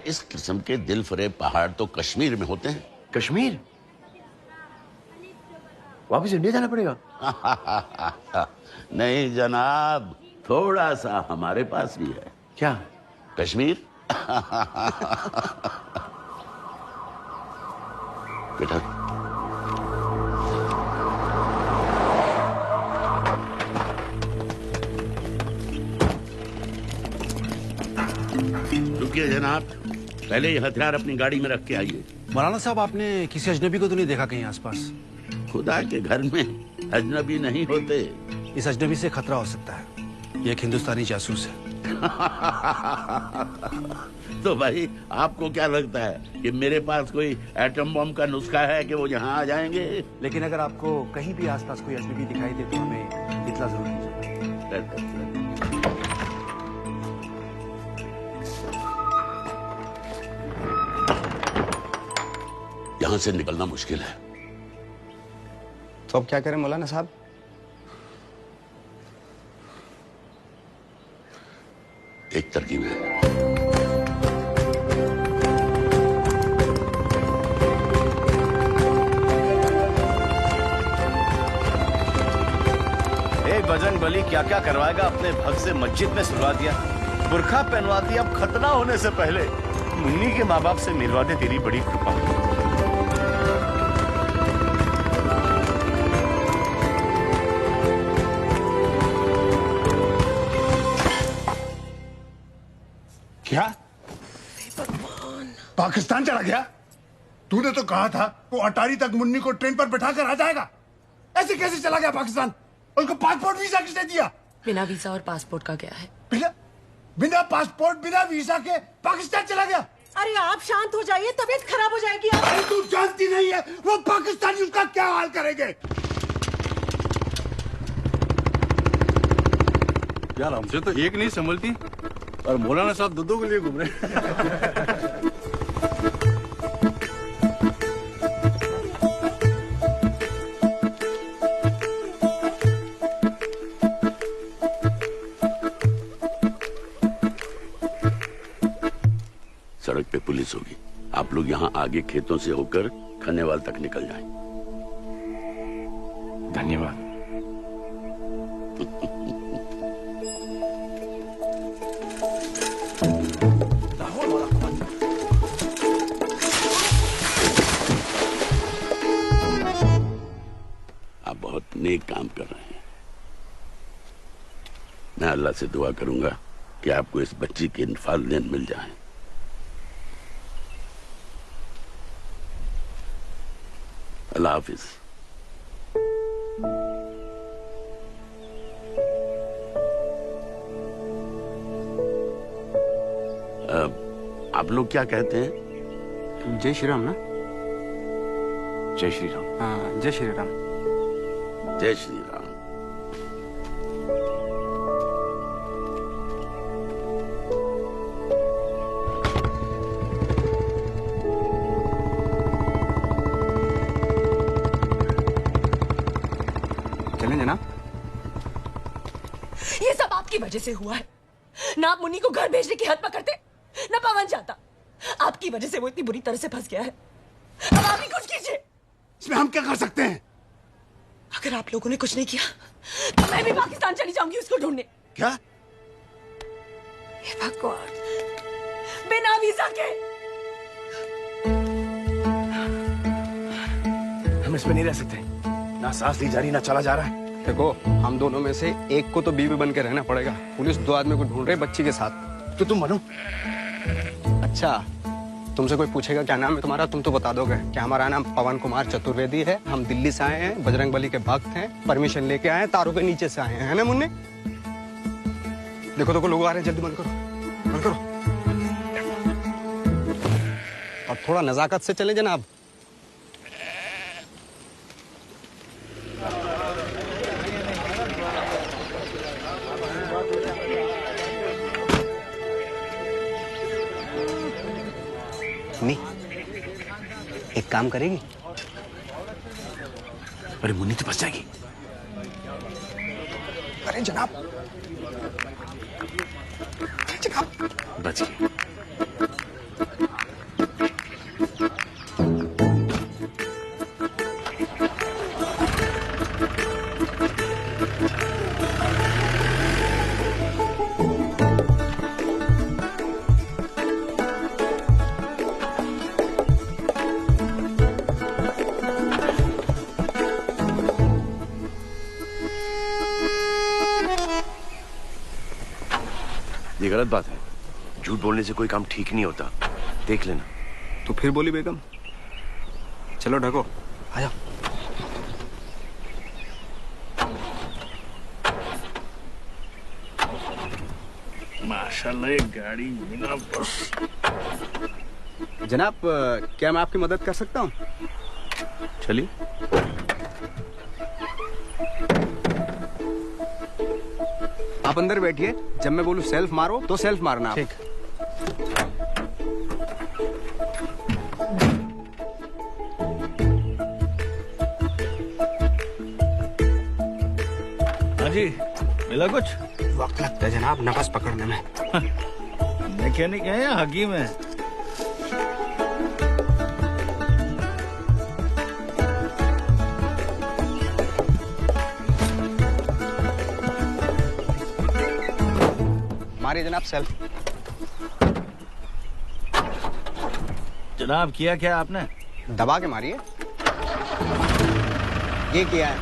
इस किस्म के दिल फरेब पहाड़ तो कश्मीर में होते हैं। कश्मीर? वापस इंडिया जाना पड़ेगा? नहीं जनाब, थोड़ा सा हमारे पास भी है। क्या? कश्मीर। बेटा रुकिए जनाब, पहले ये हथियार अपनी गाड़ी में रख के आइए। मौलाना साहब, आपने किसी अजनबी को तो नहीं देखा कहीं आसपास? खुदा के घर में अजनबी नहीं होते। इस अजनबी से खतरा हो सकता है, ये एक हिंदुस्तानी जासूस है। तो भाई आपको क्या लगता है कि मेरे पास कोई एटम बम का नुस्खा है कि वो यहाँ आ जाएंगे? लेकिन अगर आपको कहीं भी आसपास कोई अजनबी दिखाई दे तो हमें इत्तला जरूर कीजिए। यहाँ से निकलना मुश्किल है। तो अब क्या करें मौलाना साहब? एक तरकीब है। बजरंग बली क्या क्या करवाएगा अपने भक्त से। मस्जिद में सुलवा दिया, बुरखा पहनवा दिया, अब खतना होने से पहले मुन्नी के माँ बाप से मिलवा दे, तेरी बड़ी कृपा। क्या? पाकिस्तान चला गया? तूने तो कहा था वो अटारी तक मुन्नी को ट्रेन पर बैठाकर आ जाएगा। ऐसे कैसे चला गया पाकिस्तान? उसको पासपोर्ट वीजा किसने दिया? बिना वीजा और पासपोर्ट का गया है। बिना पासपोर्ट बिना वीजा के पाकिस्तान चला गया? अरे आप शांत हो जाइए, तबीयत खराब हो जाएगी। अरे तू जानती नहीं है वो पाकिस्तानी उसका क्या हाल करेंगे? यार हमसे तो एक नहीं संभलती और मौलाना साहब दो के लिए घूम रहे। सड़क पे पुलिस होगी, आप लोग यहाँ आगे खेतों से होकर खन्नेवाल तक निकल जाएं। धन्यवाद। आप बहुत नेक काम कर रहे हैं। मैं अल्लाह से दुआ करूंगा कि आपको इस बच्ची के वालिदैन मिल जाए। अल्लाह हाफिज। आप लोग क्या कहते हैं? जय श्री राम ना? जय श्री राम। हाँ, जय श्री राम। जय श्री राम। चलें जनाब? ये सब आपकी वजह से हुआ है। ना आप मुन्नी को घर भेजने की हद पकड़ते, ना पवन जाता। आपकी वजह से वो इतनी बुरी तरह से फंस गया है। अब आप ही कुछ कीजिए। इसमें हम क्या कर सकते हैं? अगर आप लोगों ने कुछ नहीं किया तो मैं भी पाकिस्तान चली जाऊंगी उसको ढूंढने। क्या? हे भगवान, बिना वीजा के। हम इसमें नहीं रह सकते। ना सांस ली जा रही, ना चला जा रहा है। देखो, हम दोनों में से एक को तो बीवी बन के रहना पड़ेगा। पुलिस 2 आदमी को ढूंढ रही बच्ची के साथ। तो तुम बनो। अच्छा, तुमसे कोई पूछेगा क्या नाम है तुम्हारा, तुम तो बता दोगे कि हमारा नाम पवन कुमार चतुर्वेदी है, हम दिल्ली से आए हैं, बजरंगबली के भक्त हैं, परमिशन लेके आए हैं, तारों के नीचे से आए हैं, है ना मुन्ने? देखो देखो लोग आ रहे हैं, जल्दी बंद करो, बंद करो। और थोड़ा नजाकत से चले जनाब। नहीं, एक काम करेगी? अरे मुन्नी तो बच जाएगी। अरे जनाब, बच गई। ये गलत बात है। झूठ बोलने से कोई काम ठीक नहीं होता, देख लेना। तो फिर बोली बेगम। चलो ढको, आ जाओ। माशाल्लाह, ये गाड़ी बिना बस। जनाब, क्या मैं आपकी मदद कर सकता हूँ? चलिए। आप अंदर बैठिए, जब मैं बोलूं सेल्फ मारो तो सेल्फ मारना आप। ठीक। हाँ जी, मिला कुछ? वक्त लगता है जनाब नफस पकड़ने में। मैकेनिक है या हकीम है? मारिए जनाब सेल्फ। जनाब, किया क्या आपने? दबा के मारिए। ये किया है।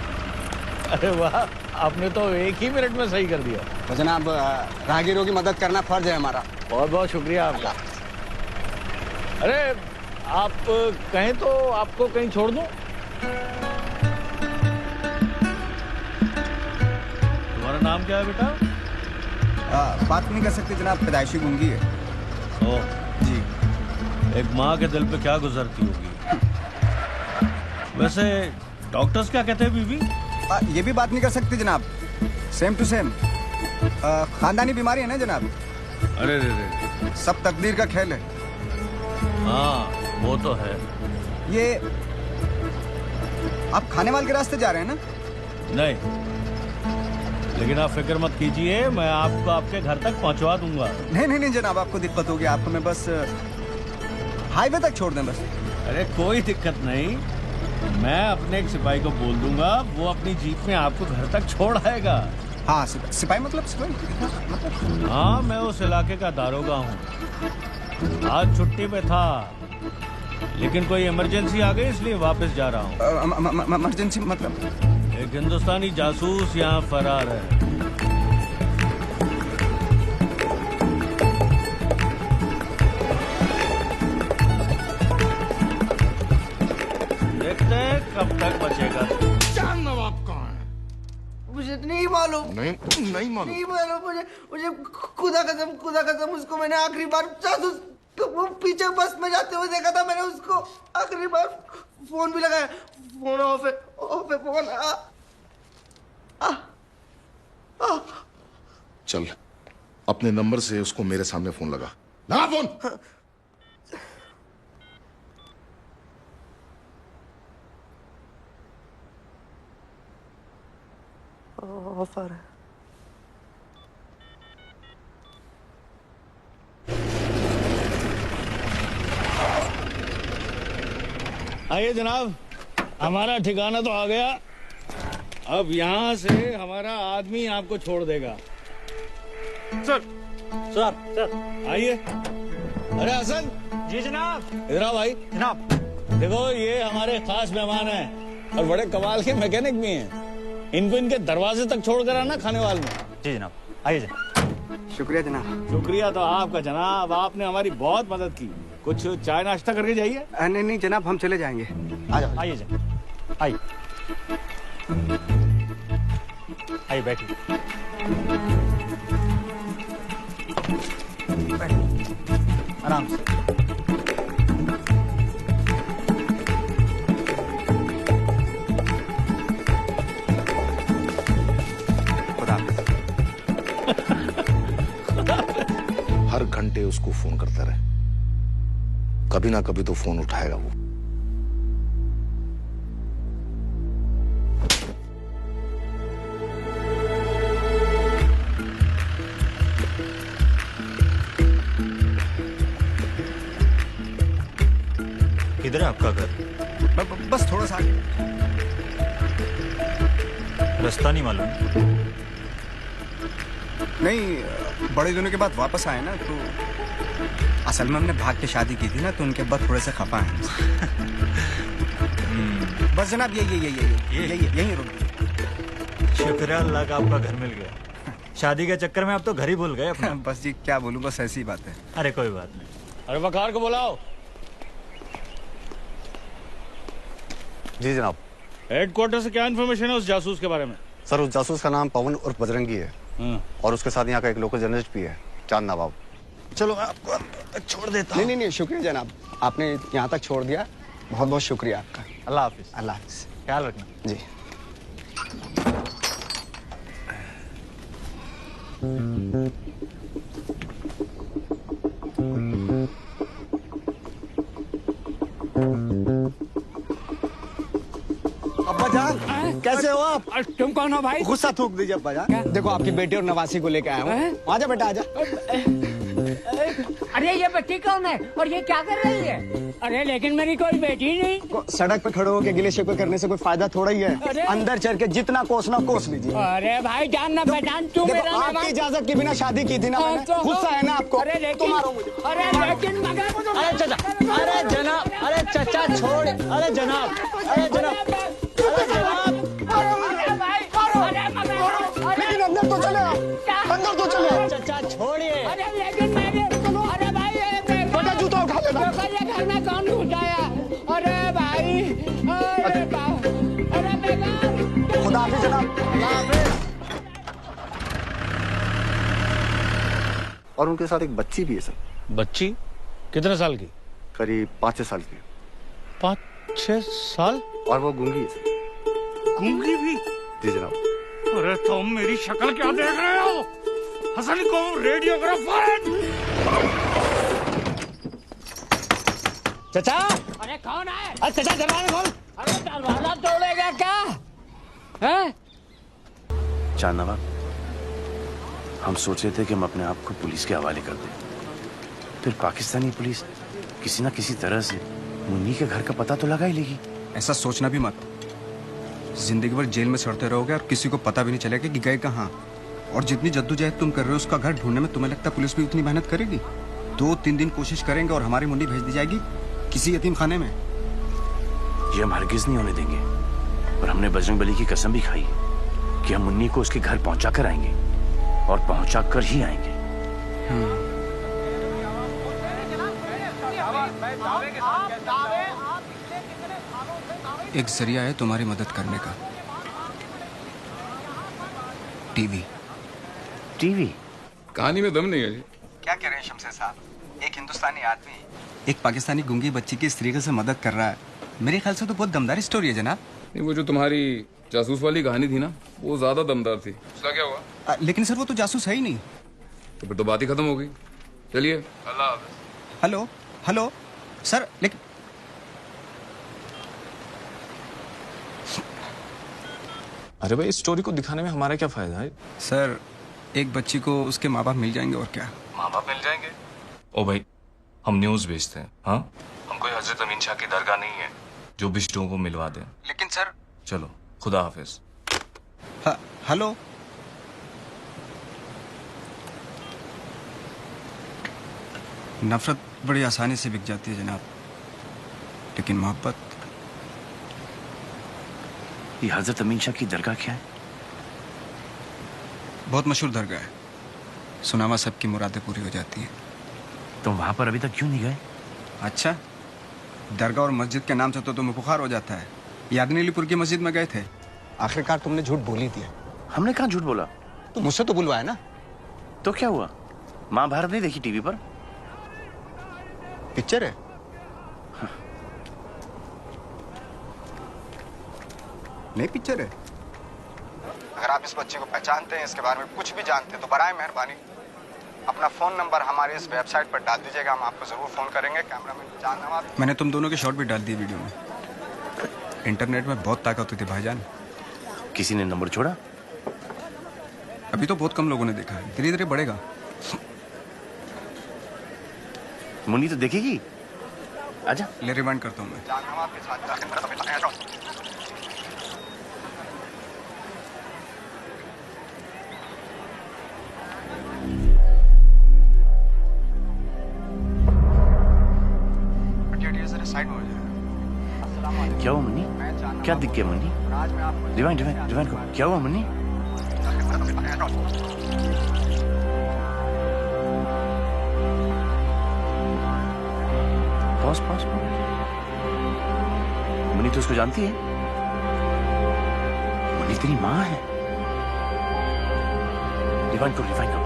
अरे वाह, आपने तो 1 ही मिनट में सही कर दिया। तो जनाब, राहगीरों की मदद करना फर्ज है हमारा। बहुत बहुत शुक्रिया आपका। अरे आप कहें तो आपको कहीं छोड़ दूं? तुम्हारा नाम क्या है बेटा? बात नहीं कर सकते जनाब, पैदाइशी गूंगी है। ओह जी। एक माँ के दिल पे क्या गुजरती होगी। वैसे डॉक्टर्स क्या कहते हैं बीबी? ये भी बात नहीं कर सकते जनाब, सेम टू सेम। खानदानी बीमारी है ना जनाब। अरे रे, सब तकदीर का खेल है। हाँ वो तो है। ये आप खानेवाल के रास्ते जा रहे हैं ना? नहीं, लेकिन आप फिक्र मत कीजिए, मैं आपको आपके घर तक पहुंचवा दूंगा। नहीं नहीं नहीं जनाब, आपको दिक्कत होगी। आपको मैं बस हाईवे तक छोड़ दें बस। अरे कोई दिक्कत नहीं, मैं अपने एक सिपाही को बोल दूंगा, वो अपनी जीप में आपको घर तक छोड़ आएगा। हाँ सिपाही मतलब सिपाही? हाँ, मैं उस इलाके का दारोगा हूँ। आज छुट्टी पे था, लेकिन कोई इमरजेंसी आ गई इसलिए वापस जा रहा हूँ। इमरजेंसी मतलब? एक हिंदुस्तानी जासूस यहाँ फरार है। देखते हैं कब तक बचेगा। चांद नवाब कहाँ है? मुझे नहीं मालूम। नहीं मालूम। नहीं मालूम मुझे खुदा कसम उसको मैंने आखिरी बार जासूस वो पीछे बस में जाते हुए देखा था। मैंने उसको आखिरी बार फोन भी लगाया। फोन ऑफ है फोन। चल अपने नंबर से उसको मेरे सामने फोन लगा फोन। ऑफर है। आइए जनाब, हमारा ठिकाना तो आ गया। अब यहाँ से हमारा आदमी आपको छोड़ देगा। सर आइए। अरे हसन। जी जनाब। इधर आओ भाई। जनाब देखो ये हमारे खास मेहमान हैं और बड़े कमाल के मैकेनिक भी हैं। इनको इनके दरवाजे तक छोड़ कर आना खाने वाले में। जी जनाब, आइए जनाब। शुक्रिया जनाब। शुक्रिया तो आपका जनाब, आपने हमारी बहुत मदद की। कुछ चाय नाश्ता करके जाइए। नहीं जनाब, हम चले जाएंगे। आ जाओ। आइए जनाब, आइए आइए बैठिए। आराम से। हर घंटे उसको फोन करता रहे, कभी ना कभी तो फोन उठाएगा वो। किधर है आपका घर? बस थोड़ा सा आगे। रास्ता नहीं मालूम? नहीं, बड़े दिनों के बाद वापस आए ना, तो असल में हमने भाग के शादी की थी ना, तो उनके बाद थोड़े से खफा हैं। बस जनाब यही रुक। शुक्र है अल्लाह का आपका घर मिल गया। शादी के चक्कर में आप तो घर ही भूल गए अपना। बस जी क्या बोलूं, बस ऐसी बात है। अरे कोई बात नहीं। अरे वकार को बुलाओ। जी जनाब। हेडक्वार्टर से क्या इन्फॉर्मेशन है उस जासूस के बारे में? सर उस जासूस का नाम पवन उर्फ बजरंगी है और उसके साथ यहाँ का एक लोकल जर्नलिस्ट भी है, चांद नवाब। चलो मैं आपको छोड़ देता हूँ। नहीं शुक्रिया जनाब, आपने यहाँ तक छोड़ दिया, बहुत बहुत शुक्रिया आपका। अल्लाह हाफिज। अल्लाह हाफिज, ख्याल रखना। जी। अब्बा जान कैसे हो आप? तुम कौन हो भाई? गुस्सा थूक दीजिए अब्बा जान। देखो आपकी बेटी और नवासी को लेकर आया हूँ। आजा बेटा आजा। अरे ये बच्ची कौन है और ये क्या कर रही है? अरे लेकिन मेरी कोई बेटी नहीं। सड़क पे खड़े होकर गिले शिकवे करने से कोई फायदा थोड़ा ही है। अंदर चल के जितना कोसना कोस लीजिए। अरे भाई जान ना पहचान, तू मेरा आपकी इजाजत के बिना शादी की थी ना मैंने। गुस्सा है ना आपको? अरे लेकिन अरे लेकिन मगर अरे चाचा, अरे जनाब, अरे चाचा छोड़, अरे जनाब, अरे जनाब, अरे जनाब, लेकिन अंदर तो चले आप, अंदर तो चले। चाचा छोड़िए। अरे लेकिन मैंने अरे भाई बेटा जूता उठा लेना। घर में कौन घुसाया? अरे भाई अरे खुदा हाफिज जनाब। और उनके साथ एक बच्ची भी है सर। बच्ची कितने साल की? करीब 5-6 साल की। 5-6 साल? और वो गूंगी है सर। गूंगी भी? जी जनाब। अरे तुम मेरी शक्ल क्या देख रहे हो? हसन को रेडियोग्राफर। चाचा। अरे कौन है? अरे चाचा दरवाजा खोल। अरे दरवाजा तोड़ेगा क्या? हैं? चांद नवाब, हम सोच रहे थे कि हम अपने आप को पुलिस के हवाले कर दें, फिर पाकिस्तानी पुलिस किसी न किसी तरह से मुन्नी के घर का पता तो लगा ही लेगी। ऐसा सोचना भी मत। जिंदगी भर जेल में सड़ते रहोगे और किसी को पता भी नहीं चलेगा कि गए कहाँ। और जितनी जद्दोजहद तुम कर रहे हो उसका घर ढूंढने में तुम्हें लगता है पुलिस भी उतनी मेहनत करेगी? 2-3 दिन कोशिश करेंगे और हमारी मुन्नी भेज दी जाएगी किसी यतीम खाने में। ये हम हरगिज नहीं होने देंगे। और हमने बजरंगबली की कसम भी खाई कि हम मुन्नी को उसके घर पहुंचा कर आएंगे और पहुंचा कर ही आएंगे। एक जरिया है तुम्हारी मदद करने का। टीवी। टीवी? कहानी में दम नहीं है जी। क्या कह रहे हैं शमशेर साहब? एक हिंदुस्तानी आदमी एक पाकिस्तानी गूंगी बच्ची की इस तरीके से मदद कर रहा है, मेरे ख्याल से तो बहुत दमदार स्टोरी है जनाब। नहीं, वो जो तुम्हारी जासूस वाली कहानी थी ना, वो ज्यादा दमदार थी। उसका क्या हुआ? लेकिन सर वो तो जासूस है ही नहीं। तो फिर तो बात ही खत्म हो गई। चलिए, अल्लाह हाफ़िज़। हेलो हेलो सर, लेकिन अरे भाई, इस स्टोरी को दिखाने में हमारा क्या फायदा है? सर एक बच्ची को उसके माँ बाप मिल जाएंगे और क्या। माँ बाप मिल जाएंगे? ओ भाई, हम न्यूज़ भेजते हैं। हाँ, हम कोई हजरत अमीन शाह की दरगाह नहीं है जो बिश्तों को मिलवा दें। लेकिन सर। चलो, खुदा हाफिज। हेलो। नफरत बड़ी आसानी से बिक जाती है जनाब, लेकिन मोहब्बत। ये हजरत अमीन शाह की दरगाह क्या है? बहुत मशहूर दरगाह है, सुनामा सबकी मुरादें पूरी हो जाती हैं। तो वहां पर अभी तक क्यों नहीं गए? अच्छा, दरगाह और मस्जिद के नाम से तो तुम्हें बुखार हो जाता है। यादनीलीपुर की मस्जिद में गए थे। आखिरकार तुमने झूठ बोल ही दिया। हमने कहाँ झूठ बोला? तो मुझसे तो बुलवाया ना। तो क्या हुआ? महाभारत नहीं देखी टीवी पर? पिक्चर है। नहीं पिक्चर है। अगर आप इस बच्ची को पहचानते हैं, इसके बारे में कुछ भी जानते हैं, तो बराए मेहरबानी अपना फोन नंबर हमारे इस वेबसाइट पर डाल दीजिएगा। हम आपको जरूर फोन करेंगे। कैमरामैन जान नवाब। मैंने तुम दोनों के शॉट भी डाल दिए वीडियो में। इंटरनेट में बहुत ताकत होती थी भाईजान। किसी ने नंबर छोड़ा? अभी तो बहुत कम लोगों ने देखा है, धीरे धीरे बढ़ेगा। मुन्नी तो देखेगी। आजा। ले रिमाइंड करता हूँ मैं। जान नवाब के साथ साइड में हो जाए। क्या हुआ मुन्नी? क्या दिख गया मुन्नी? रिवाइंड रिवाइंड रिवाइंड करो। क्या हुआ मुन्नी? Pause pause. मुन्नी तो उसको जानती है। मुन्नी तेरी माँ है। रिवाइंड करो रिवाइंड करो।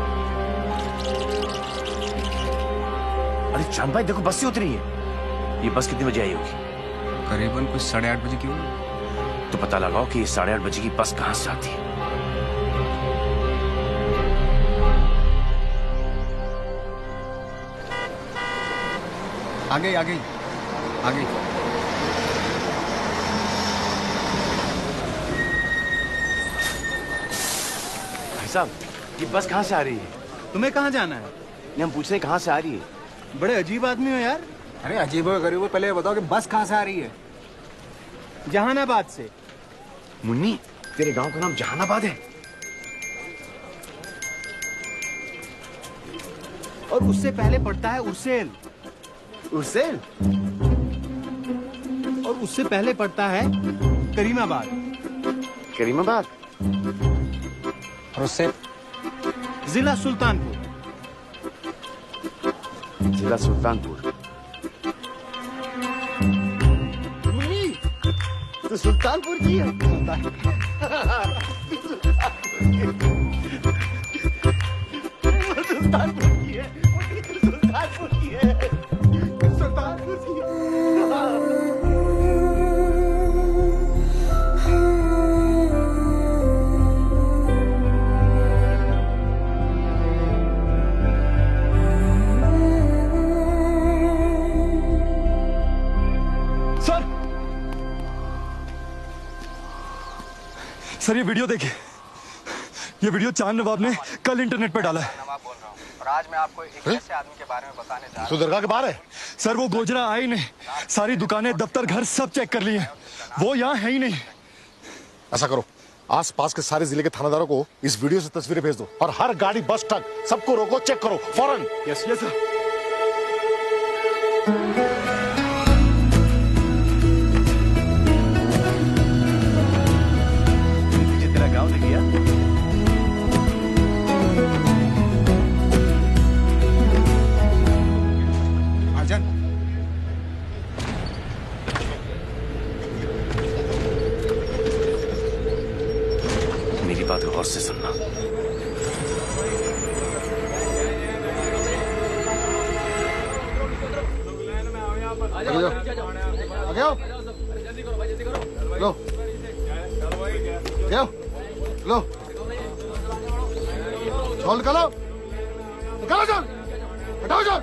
अरे चांद भाई देखो, बस से उतरी है। ये बस कितने बजे आई होगी? करीबन कुछ 8:30 बजे की होगी। तो पता लगाओ कि ये 8:30 बजे की बस कहां से आती है। आ गई आ गई आ गई। भाई साहब, ये बस कहां से आ रही है? तुम्हें कहां जाना है? नहीं, हम पूछ रहे हैं कहां से आ रही है। बड़े अजीब आदमी हो यार। अरे अजीब हो गरीब हो, पहले बताओ कि बस कहां से आ रही है? जहानाबाद से। मुन्नी, तेरे गांव का नाम जहानाबाद है? और उससे पहले पड़ता है उर्सेल। उर्सेल? और उससे पहले पड़ता है करीमाबाद। करीमाबाद? और उससे जिला सुल्तानपुर। जिला सुल्तानपुर। तो सुल्तानपुर की है। सुल्तानपुर की है। सुल्तानपुर की है। सुल्तानपुर की है। सर ये वीडियो देखिए। ये वीडियो चांद नवाब ने कल इंटरनेट पर डाला है। और आज मैं आपको एक ऐसे आदमी के बारे में बताने जा रहा हूं। तो दरगाह के बाहर है? सर वो गोजरा आया ही नहीं। सारी दुकानें, दफ्तर, घर सब चेक कर लिए, वो यहाँ है ही नहीं। ऐसा करो, आस पास के सारे जिले के थानादारों को इस वीडियो से तस्वीरें भेज दो और हर गाड़ी, बस, ट्रक सबको रोको, चेक करो फौरन। Yes yes sir. मेरी बात गौर से सुनना। आगे जाओ, आगे आओ। लो, आगे आओ, लो। चल निकालो, निकालो चल, हटाओ चल।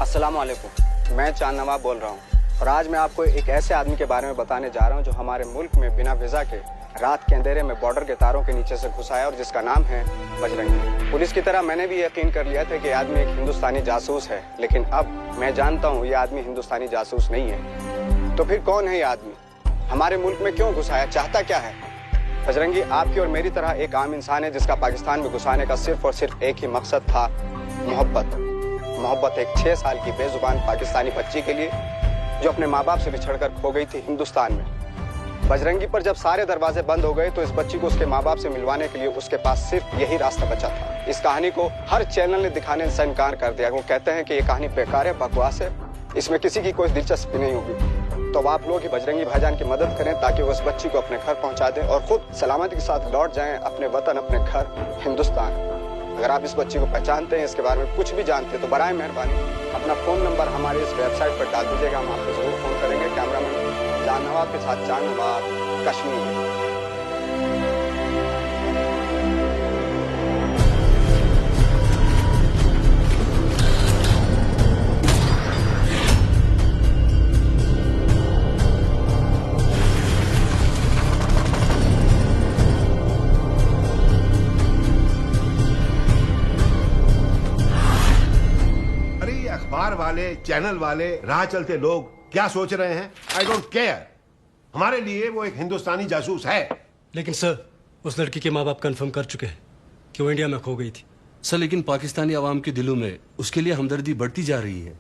अस्सलाम वालेकुम, मैं चांद नवाब बोल रहा हूँ और आज मैं आपको एक ऐसे आदमी के बारे में बताने जा रहा हूँ जो हमारे मुल्क में बिना वीजा के रात के अंधेरे में बॉर्डर के तारों के नीचे से घुस आया और जिसका नाम है बजरंगी। पुलिस की तरह मैंने भी यकीन कर लिया था कि आदमी एक हिंदुस्तानी जासूस है, लेकिन अब मैं जानता हूँ ये आदमी हिंदुस्तानी जासूस नहीं है। तो फिर कौन है ये आदमी, हमारे मुल्क में क्यों घुस आया, चाहता क्या है? बजरंगी आपकी और मेरी तरह एक आम इंसान है जिसका पाकिस्तान में घुसाने का सिर्फ और सिर्फ एक ही मकसद था, मोहब्बत। मोहब्बत एक 6 साल की बेजुबान पाकिस्तानी बच्ची के लिए जो अपने माँ बाप से बिछड़कर खो गई थी हिंदुस्तान में। बजरंगी पर जब सारे दरवाजे बंद हो गए तो इस बच्ची को उसके माँ बाप से मिलवाने के लिए उसके पास सिर्फ यही रास्ता बचा था। इस कहानी को हर चैनल ने दिखाने से इनकार कर दिया। वो कहते हैं कि ये कहानी बेकार है, बकवास है, इसमें किसी की कोई दिलचस्पी नहीं होगी। तो अब आप लोग ही बजरंगी भाईजान की मदद करें ताकि वो उस बच्ची को अपने घर पहुंचा दें और खुद सलामती के साथ लौट जाएं अपने वतन, अपने घर हिंदुस्तान। अगर आप इस बच्ची को पहचानते हैं, इसके बारे में कुछ भी जानते हैं, तो बराए मेहरबानी अपना फोन नंबर हमारे इस वेबसाइट पर डाल दीजिएगा, हम आपको जरूर फोन करेंगे। कैमरामैन चांद नवाब के साथ चांद नवाब, कश्मीर। अखबार वाले, चैनल वाले, राह चलते लोग क्या सोच रहे हैं, आई डोंट केयर। हमारे लिए वो एक हिंदुस्तानी जासूस है। लेकिन सर, उस लड़की के माँ बाप कंफर्म कर चुके हैं कि वो इंडिया में खो गई थी। सर, लेकिन पाकिस्तानी आवाम के दिलों में उसके लिए हमदर्दी बढ़ती जा रही है।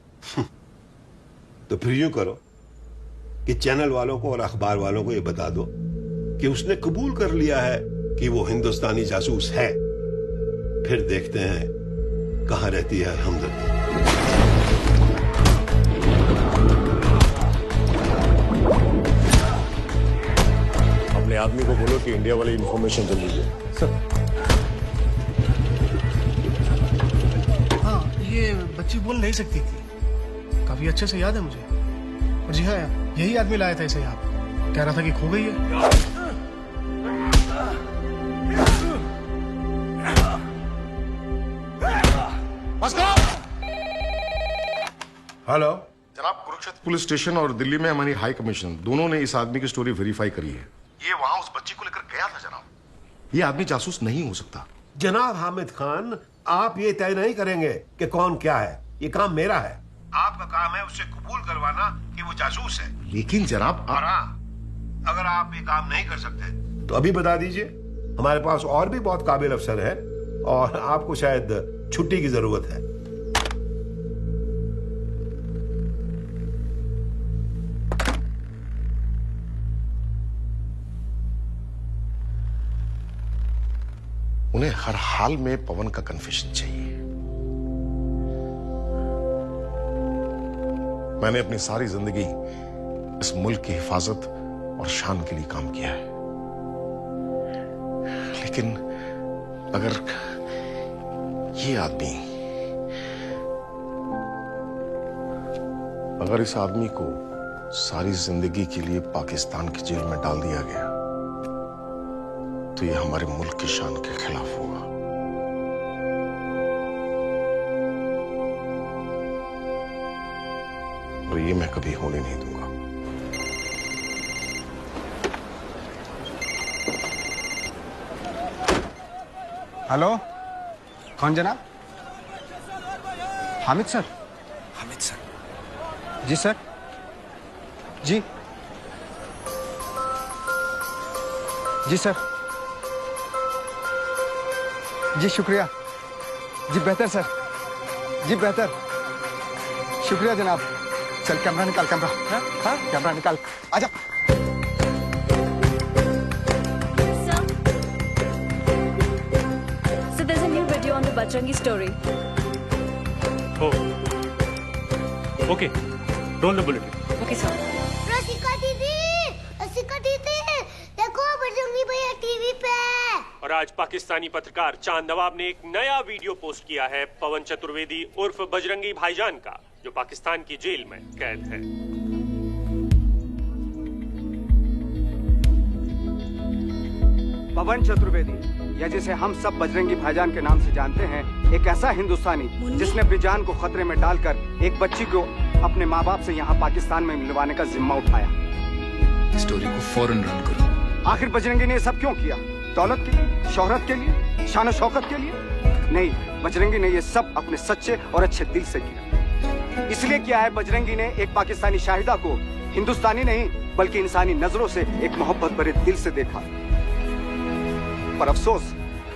तो फिर यूं करो कि चैनल वालों को और अखबार वालों को ये बता दो कि उसने कबूल कर लिया है कि वो हिंदुस्तानी जासूस है। फिर देखते हैं कहां रहती है हमदर्दी। अपने आदमी को बोलो कि इंडिया वाली इंफॉर्मेशन जल्दी दे। सर, हाँ, ये बच्ची बोल नहीं सकती थी, काफी अच्छे से याद है मुझे। और जी हाँ, यही आदमी लाया था इसे यहाँ पे, कह रहा था कि खो गई है। हेलो जनाब, कुरुक्षेत्र पुलिस स्टेशन और दिल्ली में हमारी हाई कमीशन दोनों ने इस आदमी की स्टोरी वेरीफाई करी है। ये वहां उस बच्ची को लेकर गया था जनाब। ये आदमी जासूस नहीं हो सकता। जनाब हामिद खान, आप ये तय नहीं करेंगे कि कौन क्या है, ये काम मेरा है। आपका काम है उससे कबूल करवाना कि वो जासूस है। लेकिन जनाब और हाँ, अगर आप ये काम नहीं कर सकते तो अभी बता दीजिए, हमारे पास और भी बहुत काबिल अफसर हैं और आपको शायद छुट्टी की जरूरत है। उन्हें हर हाल में पवन का कन्फेशन चाहिए। मैंने अपनी सारी जिंदगी इस मुल्क की हिफाजत और शान के लिए काम किया है, लेकिन अगर इस आदमी को सारी जिंदगी के लिए पाकिस्तान की जेल में डाल दिया गया तो ये हमारे मुल्क की शान के खिलाफ होगा। और ये मैं कभी होने नहीं दूंगा। हेलो, कौन जनाब? हामिद सर। हामिद सर। जी सर। जी जी सर। जी शुक्रिया। जी बेहतर सर। जी बेहतर। शुक्रिया जनाब। चल कैमरा निकाल, कैमरा। हाँ कैमरा निकाल, आजा। So there's a new video on the Bajrangi story. Oh. Okay. Roll the bullet. Okay, sir. रसिका दीदी, देखो बजरंगी भैया टीवी पे। और आज पाकिस्तानी पत्रकार चांद नवाब ने एक नया वीडियो पोस्ट किया है पवन चतुर्वेदी उर्फ बजरंगी भाईजान का, जो पाकिस्तान की जेल में कैद है। पवन चतुर्वेदी, या जिसे हम सब बजरंगी भाईजान के नाम से जानते हैं, एक ऐसा हिंदुस्तानी जिसने अपनी जान को खतरे में डालकर एक बच्ची को अपने माँ बाप से यहाँ पाकिस्तान में मिलवाने का जिम्मा उठाया। स्टोरी को फौरन रन करो। आखिर बजरंगी ने ये सब क्यों किया? दौलत के लिए, शोहरत के लिए, शान शौकत के लिए? नहीं, बजरंगी ने ये सब अपने सच्चे और अच्छे दिल से किया। इसलिए किया है बजरंगी ने एक पाकिस्तानी शाहिदा को हिंदुस्तानी नहीं बल्कि इंसानी नजरों से एक मोहब्बत भरे दिल से देखा। पर अफसोस,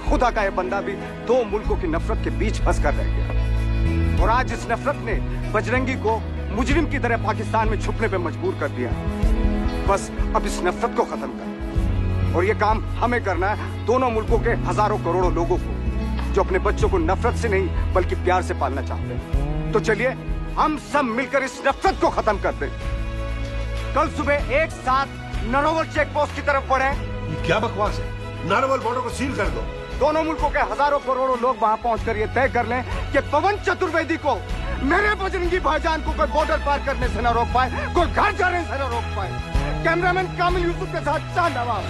खुदा का यह बंदा भी दो मुल्कों की नफरत के बीच फंस कर रह गया। और आज इस नफरत ने बजरंगी को मुजरिम की तरह पाकिस्तान में छुपने पे मजबूर कर दिया। बस अब इस नफरत को खत्म कर, और ये काम हमें करना है, दोनों मुल्कों के हजारों करोड़ों लोगों को जो अपने बच्चों को नफरत से नहीं बल्कि प्यार से पालना चाहते हैं। तो चलिए हम सब मिलकर इस नफरत को खत्म करते हैं। कल सुबह एक साथ नरोवर चेक पोस्ट की तरफ बढ़े। ये क्या बकवास है? नारवल बॉर्डर को सील कर दो। दोनों मुल्कों के हजारों करोड़ों लोग वहां पहुंचकर ये तय कर लें कि पवन चतुर्वेदी को, मेरे बजरंगी भाईजान को कोई बॉर्डर पार करने से न रोक पाए, कोई घर जाने से न रोक पाए। कैमरामैन कामिल यूसुफ के साथ चांद नवाब।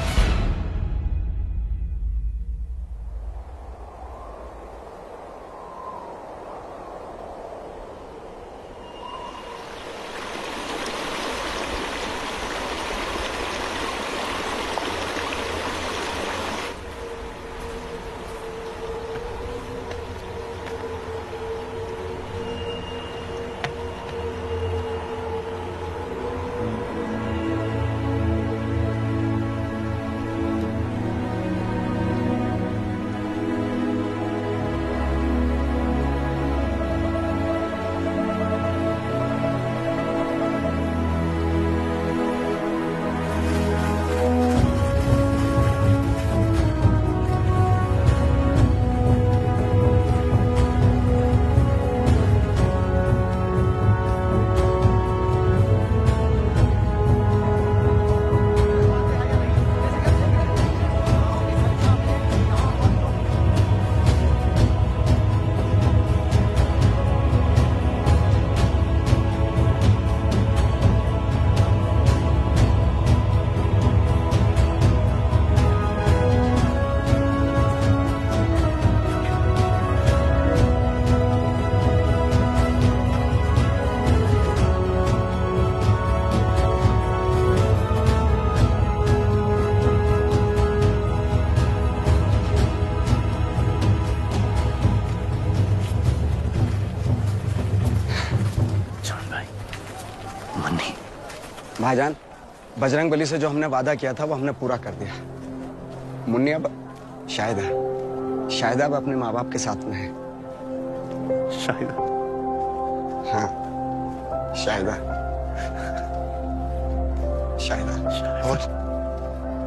भाईजान, बजरंग बली से जो हमने वादा किया था वो हमने पूरा कर दिया। मुन्नी अब शायद अब अपने माँ बाप के साथ में है। शायद? हाँ, शायद। और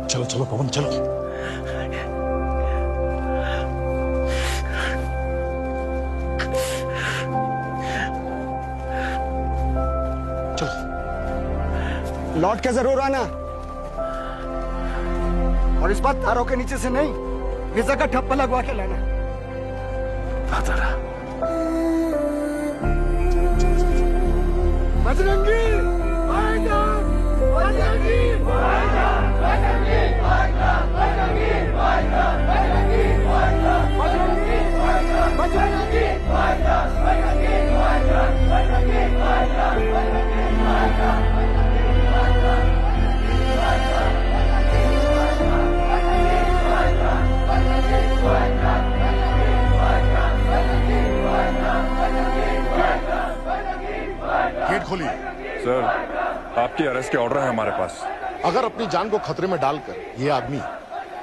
चलो चलो पवन चलो। लौट के जरूर आना, और इस बार तारों के नीचे से नहीं, वीजा का ठप्पा लगवा के लाना। बजरंगी भाईजान, बजरंगी भाईजान, बजरंगी भाईजान, बजरंगी भाईजान, बजरंगी भाईजान, बजरंगी भाईजान, बजरंगी भाईजान, बजरंगी भाईजान, बजरंगी भाईजान, बजरंगी भाईजान। गेट खोलिए। सर, आपकी अरेस्ट के ऑर्डर है हमारे पास। अगर अपनी जान को खतरे में डालकर ये आदमी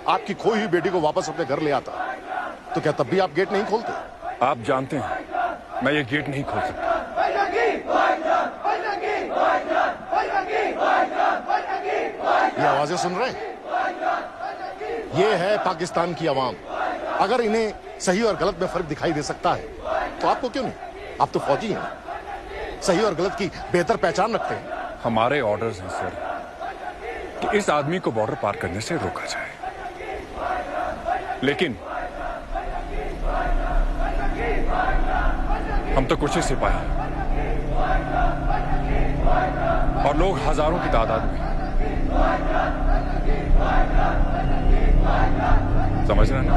आपकी खोई हुई बेटी को वापस अपने घर ले आता, तो क्या तब भी आप गेट नहीं खोलते? आप जानते हैं मैं ये गेट नहीं खोल सकता। ये आवाजें सुन रहे हैं? ये है पाकिस्तान की आवाम। अगर इन्हें सही और गलत में फर्क दिखाई दे सकता है, तो आपको क्यों नहीं? आप तो फौजी हैं, सही और गलत की बेहतर पहचान रखते हैं। हमारे ऑर्डर्स हैं सर कि इस आदमी को बॉर्डर पार करने से रोका जाए, लेकिन हम तो कुछ ही सिपाही हैं और लोग हजारों की तादाद में, समझ रहे ना?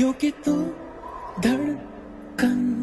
क्योंकि तू धड़कन